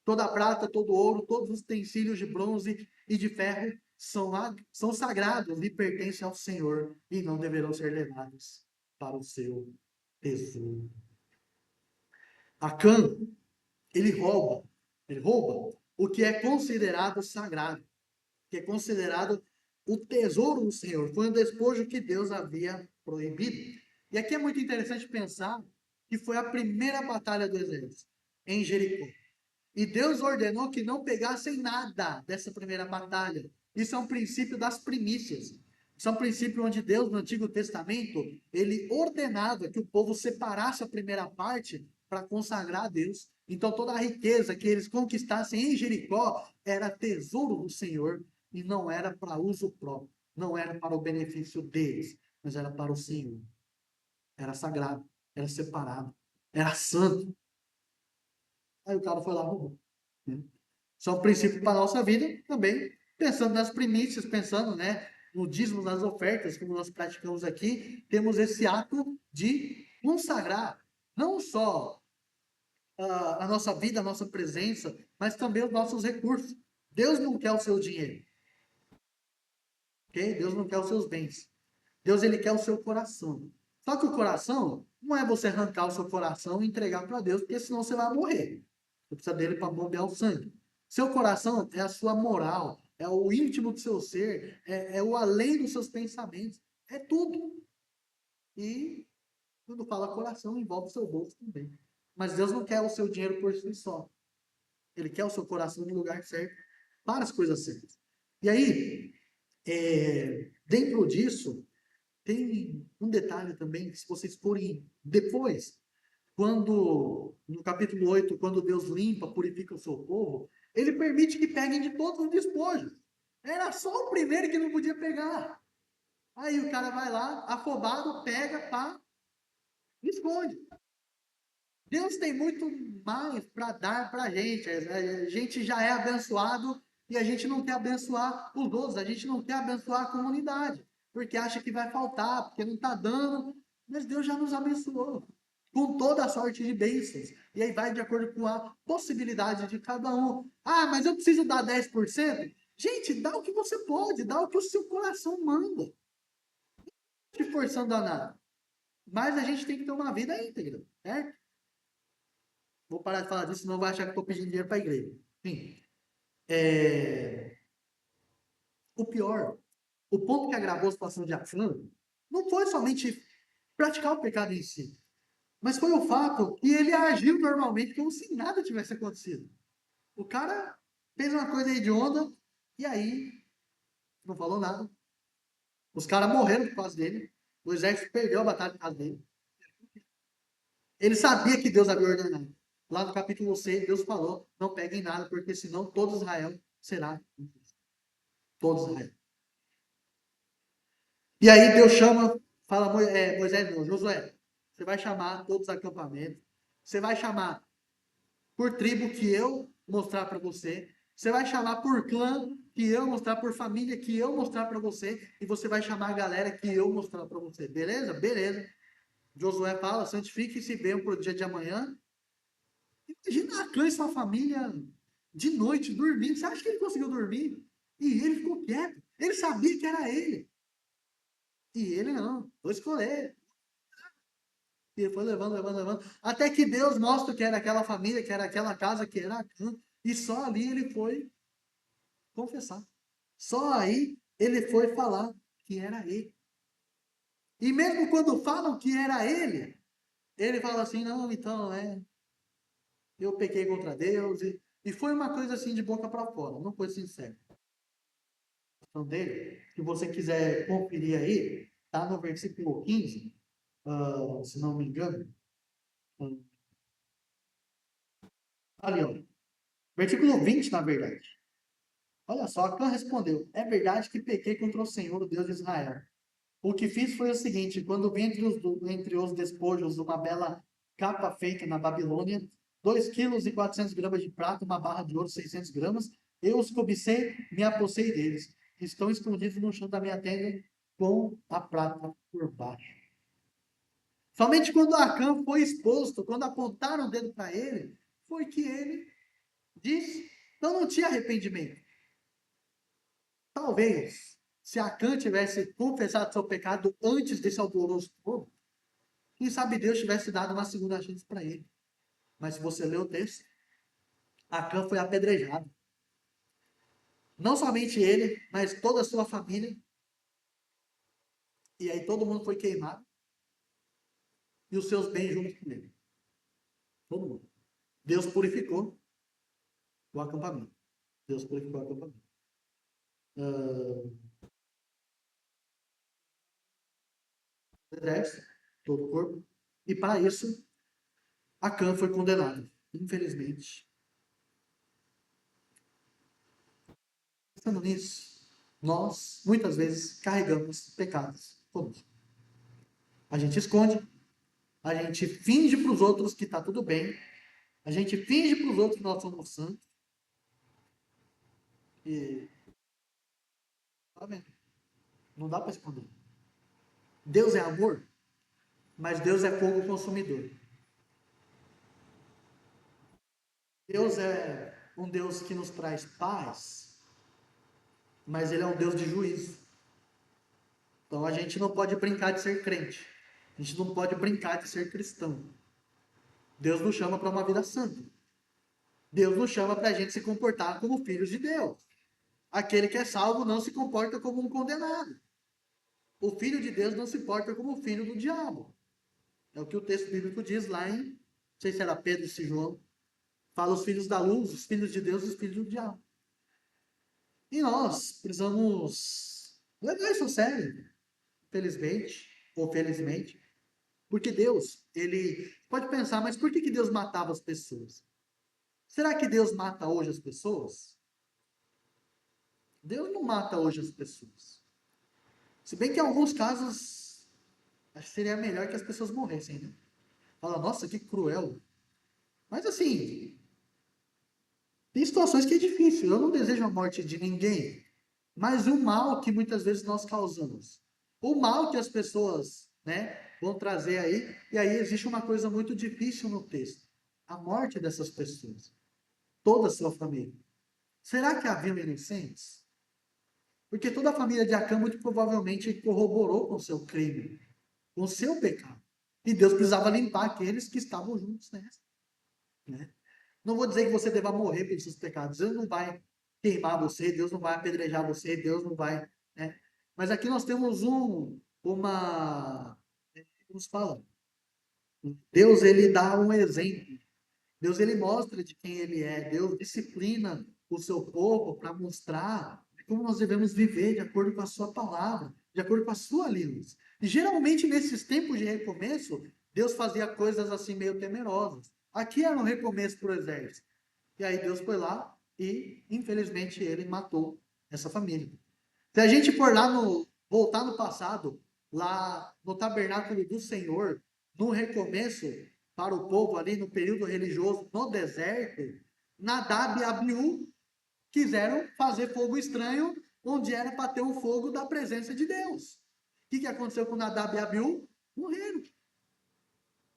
Toda a prata, todo o ouro, todos os utensílios de bronze e de ferro são sagrados e pertencem ao Senhor e não deverão ser levados para o seu tesouro. Acã, ele rouba o que é considerado sagrado, que é considerado o tesouro do Senhor. Foi um despojo que Deus havia proibido. E aqui é muito interessante pensar que foi a primeira batalha do exército, em Jericó. E Deus ordenou que não pegassem nada dessa primeira batalha. Isso é um princípio das primícias. Isso é um princípio onde Deus, no Antigo Testamento, ele ordenava que o povo separasse a primeira parte para consagrar a Deus. Então, toda a riqueza que eles conquistassem em Jericó era tesouro do Senhor e não era para uso próprio, não era para o benefício deles, mas era para o Senhor. Era sagrado, era separado, era santo. Aí o cara foi lá e roubou. Né? Isso é um princípio para a nossa vida também, pensando nas primícias, pensando, né, no dízimo, nas ofertas, como nós praticamos aqui, temos esse ato de consagrar, não só a nossa vida, a nossa presença, mas também os nossos recursos. Deus não quer o seu dinheiro, ok? Deus não quer os seus bens. Deus, ele quer o seu coração. Só que o coração não é você arrancar o seu coração e entregar para Deus, porque senão você vai morrer. Você precisa dele para bombear o sangue. Seu coração é a sua moral, é o íntimo do seu ser, é o além dos seus pensamentos. É tudo. E quando fala coração, envolve o seu bolso também. Mas Deus não quer o seu dinheiro por si só. Ele quer o seu coração no lugar certo, para as coisas certas. E aí, dentro disso, tem um detalhe também, que se vocês forem depois, quando, no capítulo 8, quando Deus limpa, purifica o seu povo, ele permite que peguem de todos os despojos. Era só o primeiro que não podia pegar. Aí o cara vai lá, afobado, pega, pá, e esconde. Deus tem muito mais para dar para a gente. A gente já é abençoado e a gente não quer abençoar os outros, a gente não quer abençoar a comunidade, porque acha que vai faltar, porque não está dando. Mas Deus já nos abençoou com toda a sorte de bênçãos. E aí vai de acordo com a possibilidade de cada um. Ah, mas eu preciso dar 10%. Gente, dá o que você pode, dá o que o seu coração manda. Não te forçando a nada. Mas a gente tem que ter uma vida íntegra, certo? Vou parar de falar disso, senão vai achar que estou pedindo dinheiro para a igreja. Enfim, o pior, o ponto que agravou a situação de Acã, não foi somente praticar o pecado em si, mas foi o fato que ele agiu normalmente como se nada tivesse acontecido. O cara fez uma coisa hedionda e aí não falou nada. Os caras morreram por causa dele. O exército perdeu a batalha por causa dele. Ele sabia que Deus havia ordenado. Lá no capítulo 6, Deus falou: não peguem nada, porque senão todo Israel será. Todo Israel. E aí Deus chama, fala, Moisés não, Josué, você vai chamar todos os acampamentos, você vai chamar por tribo que eu mostrar para você, você vai chamar por clã que eu mostrar, por família que eu mostrar para você, e você vai chamar a galera que eu mostrar para você, beleza? Beleza. Josué fala, santifique-se bem para o dia de amanhã. Imagina a clã e sua família de noite dormindo, você acha que ele conseguiu dormir? E ele ficou quieto, ele sabia que era ele. E ele não, vou escolher. E ele foi levando, levando, levando. Até que Deus mostra que era aquela família, que era aquela casa, que era Acã. E só ali ele foi confessar. Só aí ele foi falar que era ele. E mesmo quando falam que era ele fala assim, não, então, eu pequei contra Deus. E foi uma coisa assim de boca para fora, não foi sincero. Então, dele, se você quiser conferir aí, tá no versículo 15, se não me engano. Ali, ó. Versículo 20, na verdade. Olha só, Acã respondeu: é verdade que pequei contra o Senhor, o Deus de Israel. O que fiz foi o seguinte: quando vi entre os despojos uma bela capa feita na Babilônia, 2,4 kg de prata, uma barra de ouro, 600 gramas, eu os cobicei, me apossei deles. Estão escondidos no chão da minha tenda com a prata por baixo. Somente quando Acã foi exposto, quando apontaram o dedo para ele, foi que ele disse. Então não tinha arrependimento. Talvez, se Acã tivesse confessado seu pecado antes desse alvoroço todo, quem sabe Deus tivesse dado uma segunda chance para ele. Mas se você ler o texto, Acã foi apedrejado. Não somente ele, mas toda a sua família. E aí todo mundo foi queimado. E os seus bens junto com ele. Todo mundo. Deus purificou o acampamento. Deus purificou o acampamento. O exército, todo o corpo. E para isso, Acã foi condenado. Infelizmente. Pensando nisso, nós muitas vezes carregamos pecados conosco. A gente esconde, a gente finge para os outros que está tudo bem, a gente finge para os outros que nós somos santos. E tá vendo? Não dá para esconder. Deus é amor, mas Deus é fogo consumidor. Deus é um Deus que nos traz paz, mas Ele é um Deus de juízo. Então a gente não pode brincar de ser crente. A gente não pode brincar de ser cristão. Deus nos chama para uma vida santa. Deus nos chama para a gente se comportar como filhos de Deus. Aquele que é salvo não se comporta como um condenado. O filho de Deus não se porta como filho do diabo. É o que o texto bíblico diz lá em, não sei se era Pedro ou se João, fala os filhos da luz, os filhos de Deus e os filhos do diabo. E nós precisamos levar isso a sério, felizmente ou felizmente, porque Deus, ele pode pensar, mas por que Deus matava as pessoas? Será que Deus mata hoje as pessoas? Deus não mata hoje as pessoas. Se bem que em alguns casos, acho que seria melhor que as pessoas morressem, né? Fala, nossa, que cruel. Mas assim, tem situações que é difícil. Eu não desejo a morte de ninguém. Mas o mal que muitas vezes nós causamos. O mal que as pessoas, né, vão trazer aí. E aí existe uma coisa muito difícil no texto. A morte dessas pessoas. Toda a sua família. Será que haviam inocentes? Porque toda a família de Acã muito provavelmente corroborou com o seu crime, com o seu pecado. E Deus precisava limpar aqueles que estavam juntos nessa, né? Não vou dizer que você deva morrer pelos seus pecados. Deus não vai queimar você, Deus não vai apedrejar você, Deus não vai, né? Mas aqui nós temos como se fala? Deus, ele dá um exemplo. Deus, ele mostra de quem ele é. Deus disciplina o seu povo para mostrar como nós devemos viver de acordo com a sua palavra, de acordo com a sua língua. E geralmente nesses tempos de recomeço, Deus fazia coisas assim meio temerosas. Aqui era um recomeço para o exército. E aí Deus foi lá e, infelizmente, ele matou essa família. Se a gente for lá voltar no passado, lá no tabernáculo do Senhor, no recomeço para o povo ali no período religioso, no deserto, Nadab e Abiú quiseram fazer fogo estranho, onde era para ter o fogo da presença de Deus. O que aconteceu com Nadab e Abiú? Morreram.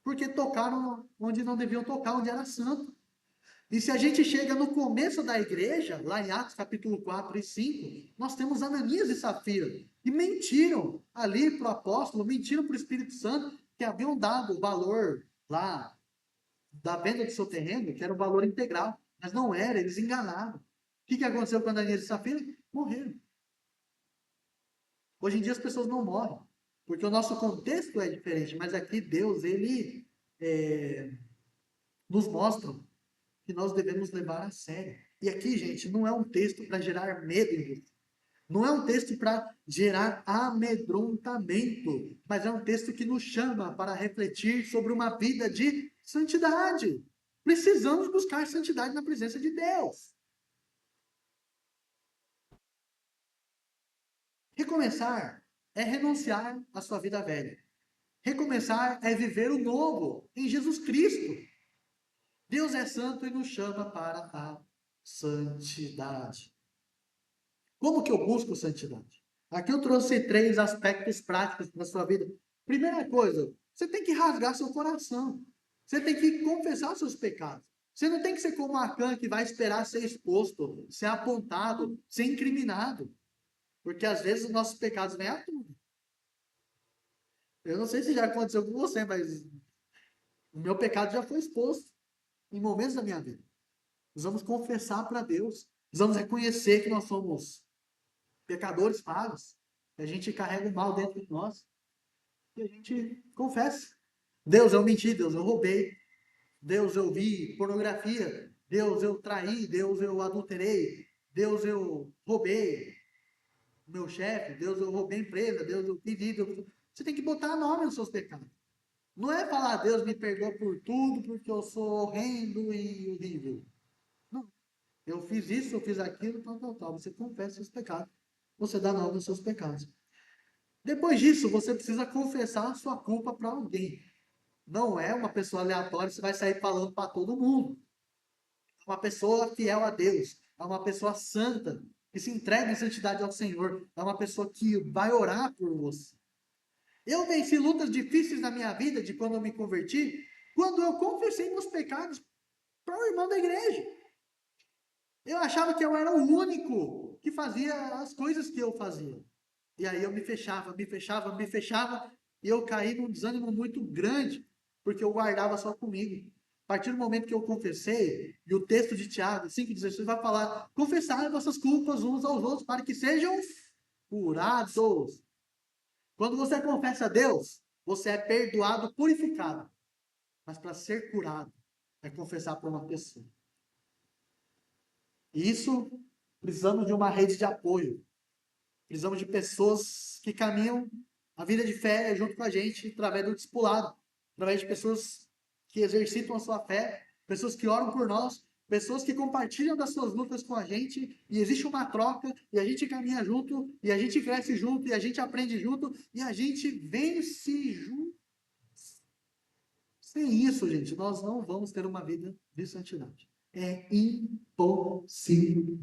Porque tocaram onde não deviam tocar, onde era santo. E se a gente chega no começo da igreja, lá em Atos capítulo 4 e 5, nós temos Ananias e Safira, que mentiram ali para o apóstolo, mentiram para o Espírito Santo, que haviam dado o valor lá da venda do seu terreno, que era o valor integral, mas não era, eles enganaram. O que aconteceu com Ananias e Safira? Morreram. Hoje em dia as pessoas não morrem, porque o nosso contexto é diferente, mas aqui Deus, ele nos mostra que nós devemos levar a sério. E aqui, gente, não é um texto para gerar medo em você. Não é um texto para gerar amedrontamento, mas é um texto que nos chama para refletir sobre uma vida de santidade. Precisamos buscar santidade na presença de Deus. Recomeçar é renunciar à sua vida velha. Recomeçar é viver o novo em Jesus Cristo. Deus é santo e nos chama para a santidade. Como que eu busco santidade? Aqui eu trouxe 3 aspectos práticos para a sua vida. Primeira coisa, você tem que rasgar seu coração. Você tem que confessar seus pecados. Você não tem que ser como Acã, que vai esperar ser exposto, ser apontado, ser incriminado. Porque às vezes os nossos pecados vêm à tona. Eu não sei se já aconteceu com você, mas o meu pecado já foi exposto em momentos da minha vida. Nós vamos confessar para Deus. Nós vamos reconhecer que nós somos pecadores pagos. Que a gente carrega o mal dentro de nós. E a gente confessa. Deus, eu menti. Deus, eu roubei. Deus, eu vi pornografia. Deus, eu traí. Deus, eu adulterei. Deus, eu roubei meu chefe. Deus, eu roubei a empresa. Deus, eu pedi. Você tem que botar nome nos seus pecados. Não é falar, Deus me perdoa por tudo, porque eu sou horrendo e horrível. Não. Eu fiz isso, eu fiz aquilo, tal, tal, tal. Você confessa seus pecados. Você dá nome aos seus pecados. Depois disso, você precisa confessar a sua culpa para alguém. Não é uma pessoa aleatória, você vai sair falando para todo mundo. É uma pessoa fiel a Deus. É uma pessoa santa, que se entrega em santidade ao Senhor. É uma pessoa que vai orar por você. Eu venci lutas difíceis na minha vida, de quando eu me converti, quando eu confessei meus pecados para o irmão da igreja. Eu achava que eu era o único que fazia as coisas que eu fazia. E aí eu me fechava, e eu caí num desânimo muito grande, porque eu guardava só comigo. A partir do momento que eu confessei, e o texto de Tiago 5,16 vai falar: confessai vossas culpas uns aos outros para que sejam curados. Quando você confessa a Deus, você é perdoado, purificado. Mas para ser curado, é confessar para uma pessoa. E isso, precisamos de uma rede de apoio. Precisamos de pessoas que caminham a vida de fé junto com a gente, através do discipulado, através de pessoas que exercitam a sua fé, pessoas que oram por nós, pessoas que compartilham das suas lutas com a gente, e existe uma troca, e a gente caminha junto, e a gente cresce junto, e a gente aprende junto, e a gente vence junto. Sem isso, gente, nós não vamos ter uma vida de santidade. É impossível.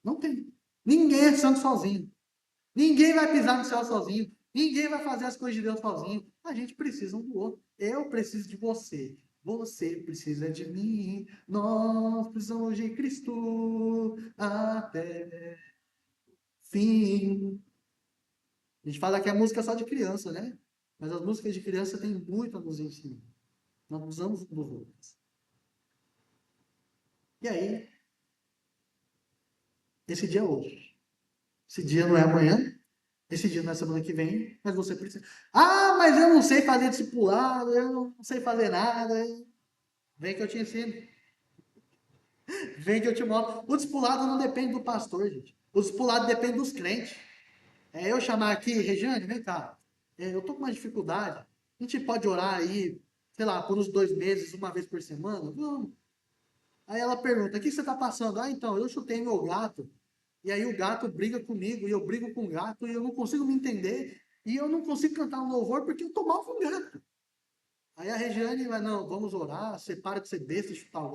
Não tem. Ninguém é santo sozinho. Ninguém vai pisar no céu sozinho. Ninguém vai fazer as coisas de Deus sozinho. A gente precisa um do outro. Eu preciso de você. Você precisa de mim. Nós precisamos de Cristo até fim. A gente fala que a música é só de criança, né? Mas as músicas de criança têm muito a nos ensinar. Nós precisamos um dos outros. E aí, esse dia é hoje. Esse dia não é amanhã. Esse dia não é semana que vem, mas você precisa. Ah, mas eu não sei fazer discipulado, eu não sei fazer nada. Vem que eu te ensino. Vem que eu te mostro. O discipulado não depende do pastor, gente. O discipulado depende dos crentes. É eu chamar aqui, Regiane, vem cá. Eu tô com uma dificuldade. A gente pode orar aí, sei lá, por uns 2 meses, uma vez por semana? Vamos. Aí ela pergunta: o que você está passando? Ah, então, eu chutei meu gato. E aí o gato briga comigo, e eu brigo com o gato, e eu não consigo me entender, e eu não consigo cantar um louvor porque eu tô mal com o gato. Aí a Regiane vai: não, vamos orar, você para de ser besta e chutar o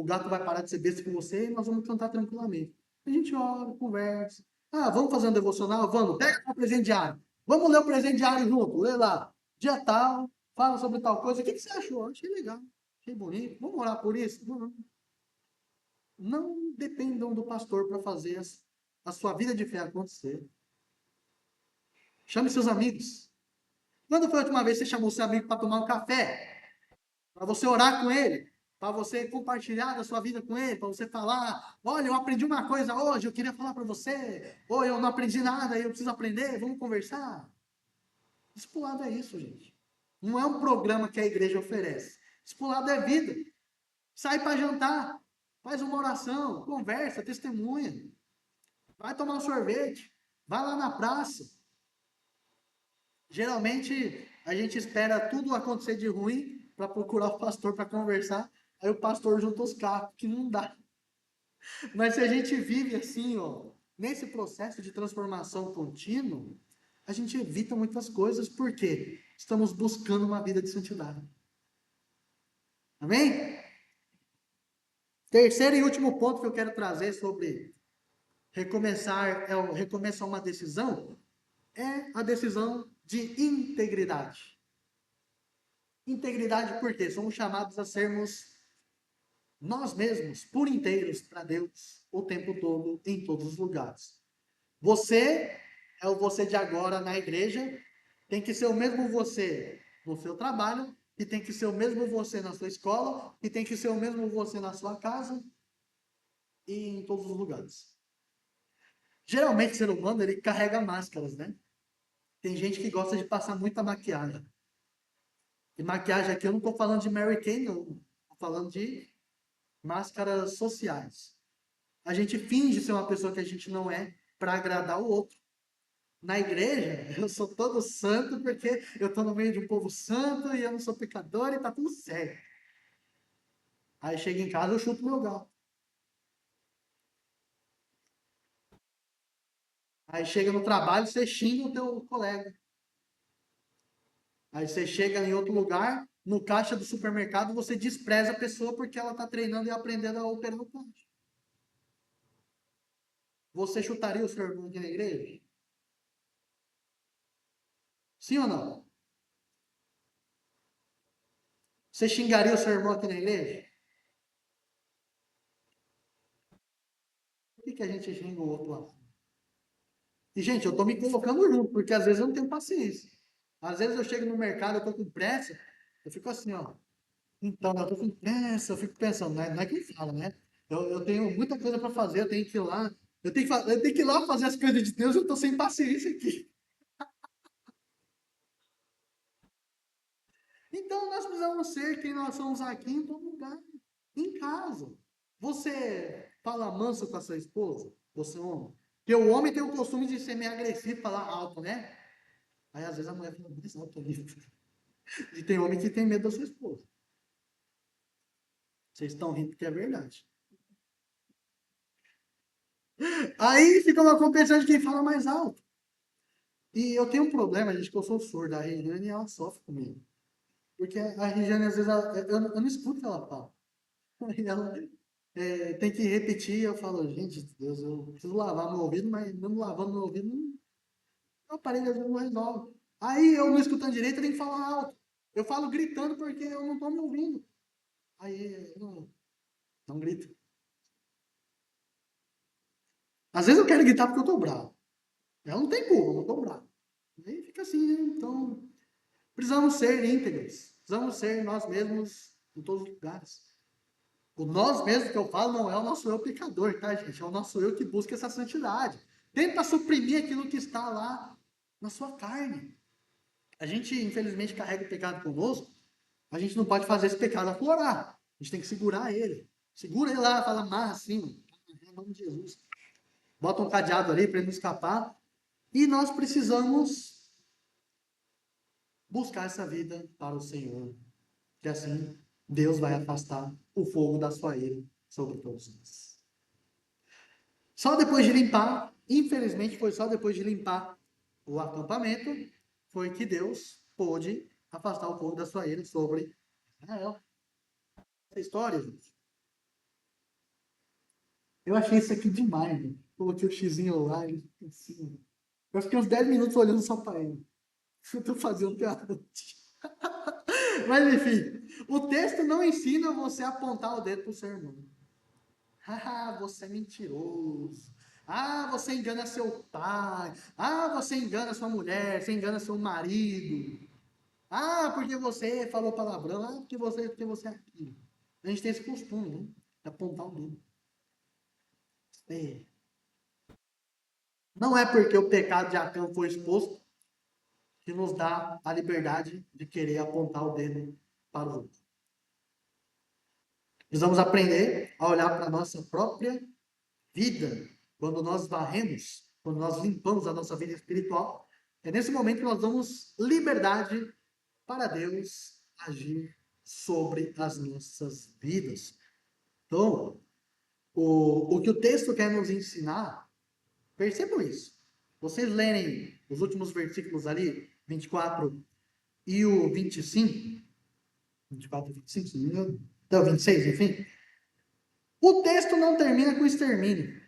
gato vai parar de ser besta com você, e nós vamos cantar tranquilamente. A gente ora, conversa. Ah, vamos fazer um devocional? Vamos, pega o presente diário. Vamos ler o presente diário junto, lê lá. Dia tal, fala sobre tal coisa. O que você achou? Achei legal, achei bonito. Vamos orar por isso? Vamos. Não dependam do pastor para fazer a sua vida de fé acontecer. Chame seus amigos. Quando foi a última vez que você chamou seu amigo para tomar um café? Para você orar com ele? Para você compartilhar da sua vida com ele? Para você falar: olha, eu aprendi uma coisa hoje, eu queria falar para você. Ou eu não aprendi nada, eu preciso aprender, vamos conversar. Discipulado é isso, gente. Não é um programa que a igreja oferece. Discipulado é vida. Sai para jantar, faz uma oração, conversa, testemunha. Vai tomar um sorvete, vai lá na praça. Geralmente a gente espera tudo acontecer de ruim para procurar o pastor para conversar. Aí o pastor junta os carros, que não dá. Mas se a gente vive assim, ó, nesse processo de transformação contínuo, a gente evita muitas coisas, porque estamos buscando uma vida de santidade. Amém? Terceiro e último ponto que eu quero trazer sobre recomeçar, recomeçar uma decisão, é a decisão de integridade. Integridade porque somos chamados a sermos nós mesmos, por inteiros, para Deus, o tempo todo, em todos os lugares. Você é o você de agora na igreja, tem que ser o mesmo você no seu trabalho, e tem que ser o mesmo você na sua escola, e tem que ser o mesmo você na sua casa, e em todos os lugares. Geralmente o ser humano, ele carrega máscaras, né? Tem gente que gosta de passar muita maquiagem. E maquiagem aqui eu não estou falando de Mary Kay, não. Estou falando de máscaras sociais. A gente finge ser uma pessoa que a gente não é para agradar o outro. Na igreja, eu sou todo santo porque eu estou no meio de um povo santo e eu não sou pecador e tá tudo certo. Aí chega em casa, eu chuto meu gato. Aí chega no trabalho, você xinga o teu colega. Aí você chega em outro lugar, no caixa do supermercado, você despreza a pessoa porque ela está treinando e aprendendo a operar no caixa. Você chutaria o seu irmão aqui na igreja? Sim ou não? Você xingaria o seu irmão aqui na igreja? Por que a gente xinga o outro lá? E, gente, eu tô me colocando junto, porque às vezes eu não tenho paciência. Às vezes eu chego no mercado, eu tô com pressa, eu fico assim, ó. Então, eu tô com pressa, eu fico pensando, não é quem fala, né? Eu tenho muita coisa para fazer, eu tenho que ir lá. Eu tenho que ir lá fazer as coisas de Deus, eu tô sem paciência aqui. Então, nós precisamos ser quem nós somos aqui em todo lugar. Em casa. Você fala manso com a sua esposa? Você é homem? Porque o homem tem o costume de ser meio agressivo, falar alto, né? Aí, às vezes, a mulher fala mais alto ali. E tem homem que tem medo da sua esposa. Vocês estão rindo porque é verdade. Aí fica uma competição de quem fala mais alto. E eu tenho um problema, gente, que eu sou surdo. A Regiane, ela sofre comigo. Porque a Regiane, às vezes, eu não escuto o que ela fala. Aí ela tem que repetir. Eu falo, gente, Deus, eu preciso lavar meu ouvido, mas não lavando meu ouvido, o aparelho às vezes não resolve. Aí eu não escutando direito, eu tenho que falar alto. Eu falo gritando porque eu não estou me ouvindo. Aí, não grito. Às vezes eu quero gritar porque eu estou bravo. Ela não tem culpa, eu não estou bravo. Aí fica assim, né? Então, precisamos ser íntegros. Precisamos ser nós mesmos em todos os lugares. O nós mesmos que eu falo não é o nosso eu pecador, tá, gente? É o nosso eu que busca essa santidade. Tenta suprimir aquilo que está lá na sua carne. A gente, infelizmente, carrega o pecado conosco. A gente não pode fazer esse pecado aflorar. A gente tem que segurar ele. Segura ele lá, fala, amarra assim, em nome de Jesus. Bota um cadeado ali para ele não escapar. E nós precisamos buscar essa vida para o Senhor. Que assim Deus vai afastar o fogo da sua ira sobre todos nós. Só depois de limpar, infelizmente foi só depois de limpar o acampamento, foi que Deus pôde afastar o fogo da sua ira sobre Israel. Essa história, gente. Eu achei isso aqui demais, né? Coloquei o xizinho lá e assim. Eu fiquei uns 10 minutos olhando só para ele. Eu tô fazendo piada. Mas enfim, o texto não ensina você a apontar o dedo pro seu irmão. Ah, você é mentiroso. Ah, você engana seu pai. Ah, você engana sua mulher. Você engana seu marido. Ah, porque você falou palavrão. Ah, porque você é aquilo. A gente tem esse costume, né? De apontar o dedo. É. Não é porque o pecado de Acã foi exposto que nos dá a liberdade de querer apontar o dedo para os outros. Precisamos aprender a olhar para a nossa própria vida. Quando nós varremos, quando nós limpamos a nossa vida espiritual, é nesse momento que nós damos liberdade para Deus agir sobre as nossas vidas. Então, o que o texto quer nos ensinar, percebam isso. Vocês lerem os últimos versículos ali, 24 e o 25, 24 e 25, se não me engano, até o 26, enfim, o texto não termina com extermínio.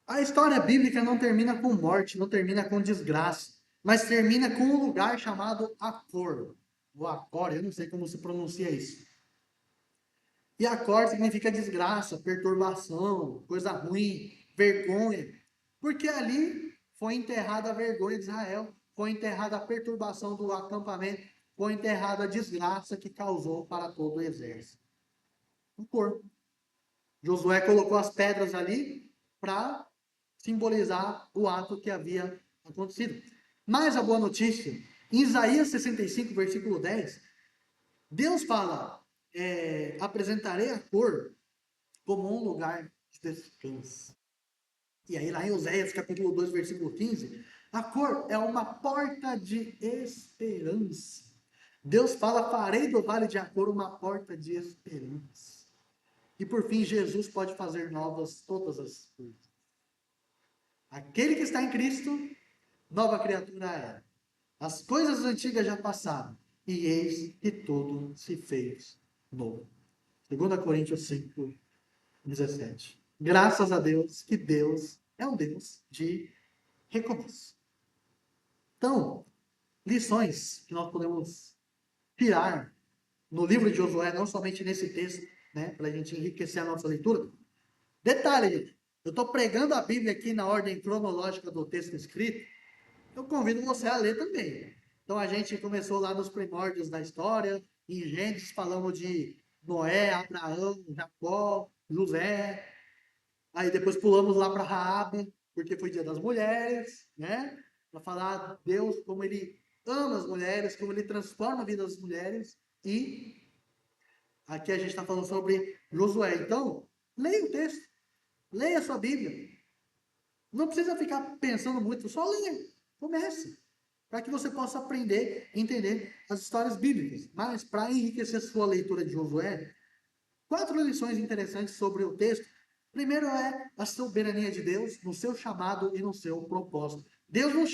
A história bíblica não termina com morte, não termina com desgraça, mas termina com um lugar chamado Acor. O Acor, eu não sei como se pronuncia isso. E Acor significa desgraça, perturbação, coisa ruim, vergonha. Porque ali foi enterrada a vergonha de Israel, foi enterrada a perturbação do acampamento, foi enterrada a desgraça que causou para todo o exército. O corpo. Josué colocou as pedras ali para simbolizar o ato que havia acontecido. Mas a boa notícia, em Isaías 65, versículo 10, Deus fala: apresentarei a cor como um lugar de descanso. E aí, lá em Oséias, capítulo 2, versículo 15, a cor é uma porta de esperança. Deus fala: farei do vale de Acor uma porta de esperança. E por fim, Jesus pode fazer novas todas as coisas. Aquele que está em Cristo, nova criatura é. As coisas antigas já passaram, e eis que tudo se fez novo. 2 Coríntios 5, 17. Graças a Deus que Deus é um Deus de recomeço. Então, lições que nós podemos tirar no livro de Josué, não somente nesse texto, né, para a gente enriquecer a nossa leitura. Detalhe, gente, eu estou pregando a Bíblia aqui na ordem cronológica do texto escrito, eu convido você a ler também. Então a gente começou lá nos primórdios da história, em Gênesis falamos de Noé, Abraão, Jacó, José, aí depois pulamos lá para Raabe, porque foi Dia das Mulheres, né? Para falar Deus, como ele ama as mulheres, como ele transforma a vida das mulheres, e aqui a gente está falando sobre Josué. Então, leia o texto, leia a sua Bíblia. Não precisa ficar pensando muito, só leia, comece, para que você possa aprender e entender as histórias bíblicas. Mas, para enriquecer a sua leitura de Josué, 4 lições interessantes sobre o texto. Primeiro é a soberania de Deus no seu chamado e no seu propósito. Deus nos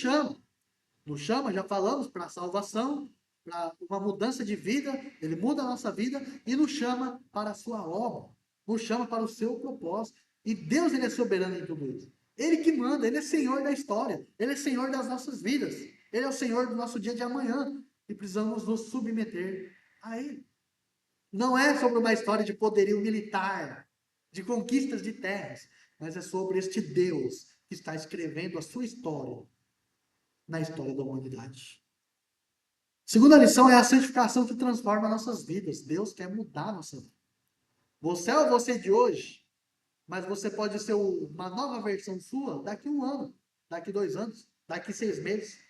chama, já falamos, para a salvação, para uma mudança de vida, ele muda a nossa vida e nos chama para a sua obra, nos chama para o seu propósito. E Deus, ele é soberano em tudo isso. Ele que manda, ele é Senhor da história, ele é Senhor das nossas vidas, ele é o Senhor do nosso dia de amanhã e precisamos nos submeter a ele. Não é sobre uma história de poderio militar, de conquistas de terras, mas é sobre este Deus que está escrevendo a sua história na história da humanidade. Segunda lição é a santificação que transforma nossas vidas. Deus quer mudar a nossa vida. Você é o você de hoje, mas você pode ser uma nova versão sua daqui 1 ano, daqui 2 anos, daqui 6 meses.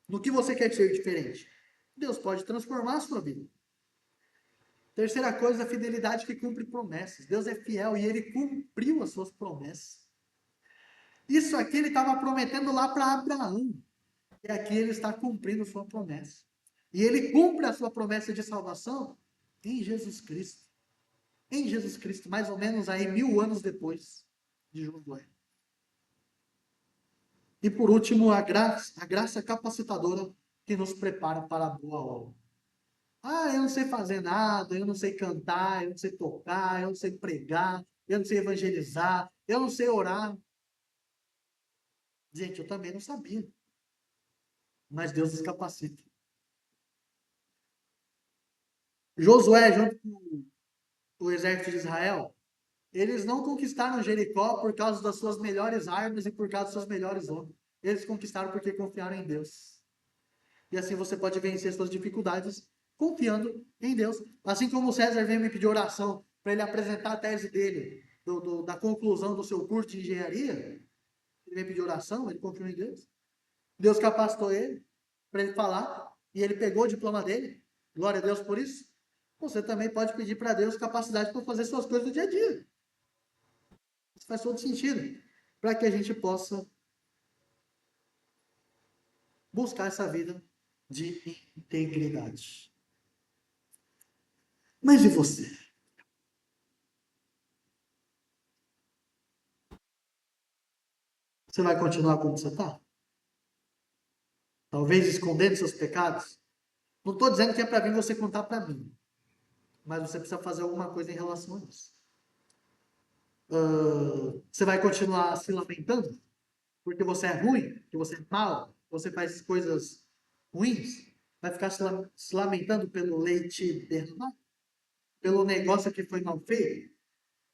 No que você quer ser diferente? Deus pode transformar a sua vida. Terceira coisa, a fidelidade que cumpre promessas. Deus é fiel e ele cumpriu as suas promessas. Isso aqui ele estava prometendo lá para Abraão. E aqui ele está cumprindo sua promessa. E ele cumpre a sua promessa de salvação em Jesus Cristo. Em Jesus Cristo, mais ou menos aí 1000 anos depois de Josué. E por último, a graça capacitadora que nos prepara para a boa obra. Ah, eu não sei fazer nada, eu não sei cantar, eu não sei tocar, eu não sei pregar, eu não sei evangelizar, eu não sei orar. Gente, eu também não sabia. Mas Deus nos capacita. Josué, junto com o exército de Israel, eles não conquistaram Jericó por causa das suas melhores armas e por causa dos seus melhores homens. Eles conquistaram porque confiaram em Deus. E assim você pode vencer suas dificuldades confiando em Deus. Assim como o César veio me pedir oração para ele apresentar a tese dele, da conclusão do seu curso de engenharia, ele veio pedir oração, ele confiou em Deus. Deus capacitou ele para ele falar e ele pegou o diploma dele. Glória a Deus por isso. Você também pode pedir para Deus capacidade para fazer suas coisas do dia a dia. Isso faz todo sentido. Para que a gente possa buscar essa vida de integridade. Mas e você? Você vai continuar como você está? Talvez escondendo seus pecados? Não estou dizendo que é para vir você contar para mim. Mas você precisa fazer alguma coisa em relação a isso. Você vai continuar se lamentando? Porque você é ruim? Porque você é mau? Você faz coisas ruins? Vai ficar se lamentando pelo leite derramado? Pelo negócio que foi mal feito?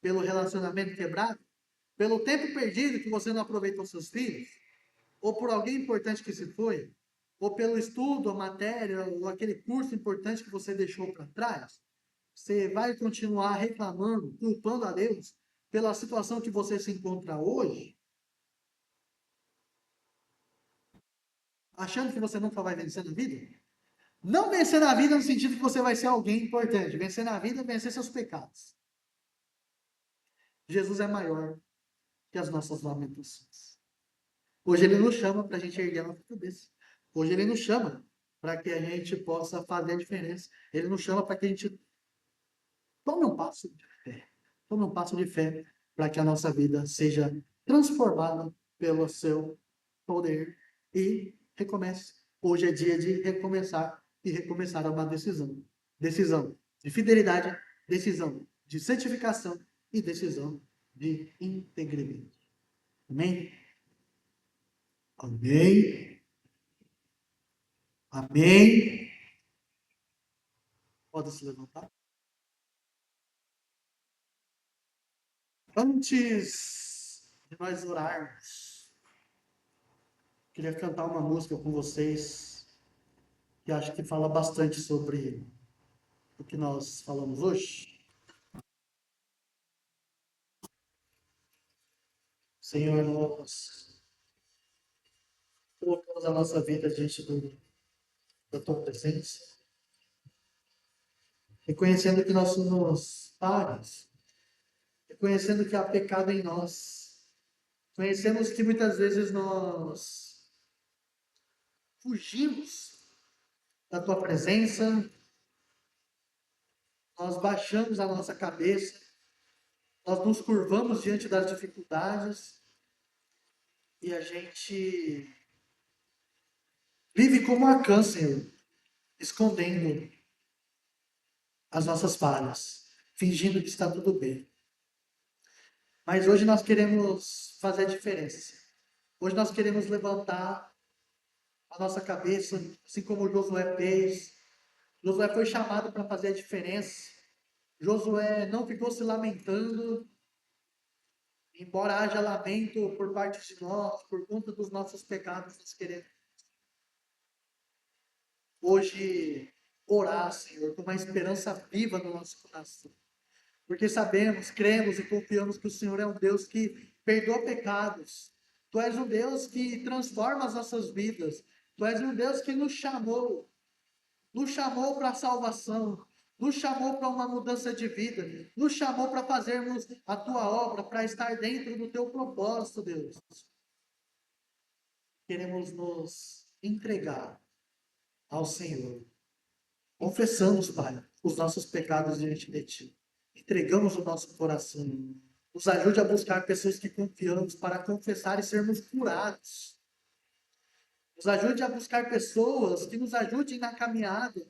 Pelo relacionamento quebrado? Pelo tempo perdido que você não aproveitou seus filhos? Ou por alguém importante que se foi? Ou pelo estudo, a matéria, ou aquele curso importante que você deixou para trás? Você vai continuar reclamando, culpando a Deus pela situação que você se encontra hoje, achando que você nunca vai vencer na vida? Não vencer na vida no sentido que você vai ser alguém importante. Vencer na vida é vencer seus pecados. Jesus é maior que as nossas lamentações. Hoje ele nos chama para a gente erguer a nossa cabeça. Hoje ele nos chama para que a gente possa fazer a diferença. Ele nos chama para que a gente tome um passo de fé. Tome um passo de fé para que a nossa vida seja transformada pelo seu poder e recomece. Hoje é dia de recomeçar e recomeçar é uma decisão. Decisão de fidelidade, decisão de santificação e decisão de integridade. Amém? Amém? Amém? Pode se levantar. Antes de nós orarmos, queria cantar uma música com vocês que acho que fala bastante sobre o que nós falamos hoje. Senhor, nós colocamos a nossa vida diante da tua presença, reconhecendo que nós somos falhos, reconhecendo que há pecado em nós, conhecemos que muitas vezes nós fugimos da tua presença, nós baixamos a nossa cabeça, nós nos curvamos diante das dificuldades e a gente vive como Acã, Senhor, escondendo as nossas falhas, fingindo que está tudo bem. Mas hoje nós queremos fazer a diferença. Hoje nós queremos levantar a nossa cabeça, assim como Josué fez. Josué foi chamado para fazer a diferença. Josué não ficou se lamentando, embora haja lamento por parte de nós, por conta dos nossos pecados, nós queremos hoje orar, Senhor, com uma esperança viva no nosso coração. Porque sabemos, cremos e confiamos que o Senhor é um Deus que perdoa pecados. Tu és um Deus que transforma as nossas vidas. Tu és um Deus que nos chamou para a salvação, nos chamou para uma mudança de vida, nos chamou para fazermos a tua obra, para estar dentro do teu propósito, Deus. Queremos nos entregar ao Senhor. Confessamos, Pai, os nossos pecados diante de Ti. Entregamos o nosso coração. Nos ajude a buscar pessoas que confiamos para confessar e sermos curados. Nos ajude a buscar pessoas que nos ajudem na caminhada.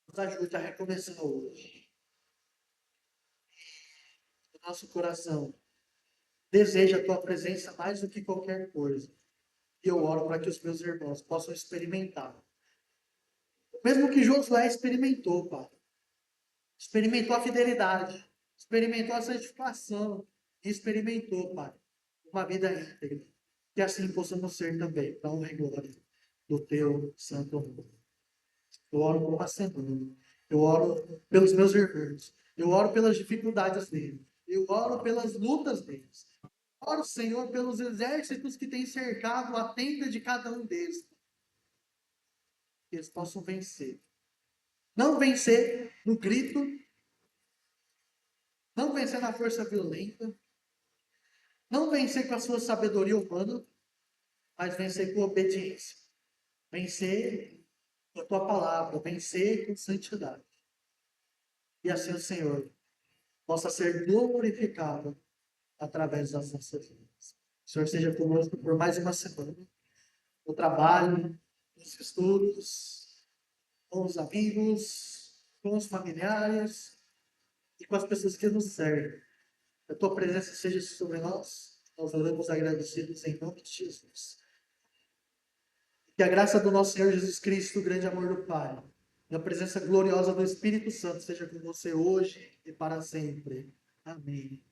Nos ajude a recomeçar hoje. O nosso coração deseja a Tua presença mais do que qualquer coisa. E eu oro para que os meus irmãos possam experimentar. Mesmo que Josué experimentou, Pai. Experimentou a fidelidade. Experimentou a santificação. E experimentou, Pai, uma vida íntegra. Que assim possamos ser também, para honra e glória do Teu santo nome. Eu oro por uma semana. Eu oro pelos meus irmãos. Eu oro pelas dificuldades deles. Eu oro pelas lutas deles. Oro, Senhor, pelos exércitos que têm cercado a tenda de cada um deles. Que eles possam vencer. Não vencer no grito. Não vencer na força violenta. Não vencer com a sua sabedoria humana. Mas vencer com obediência. Vencer com a tua palavra. Vencer com santidade. E assim o Senhor possa ser glorificado através das nossas vidas. O Senhor seja conosco por mais uma semana. No trabalho, nos estudos, com os amigos, com os familiares e com as pessoas que nos servem. Que a tua presença seja sobre nós. Nós oramos agradecidos em nome de Jesus. Que a graça do nosso Senhor Jesus Cristo, o grande amor do Pai, e a presença gloriosa do Espírito Santo seja com você hoje e para sempre. Amém.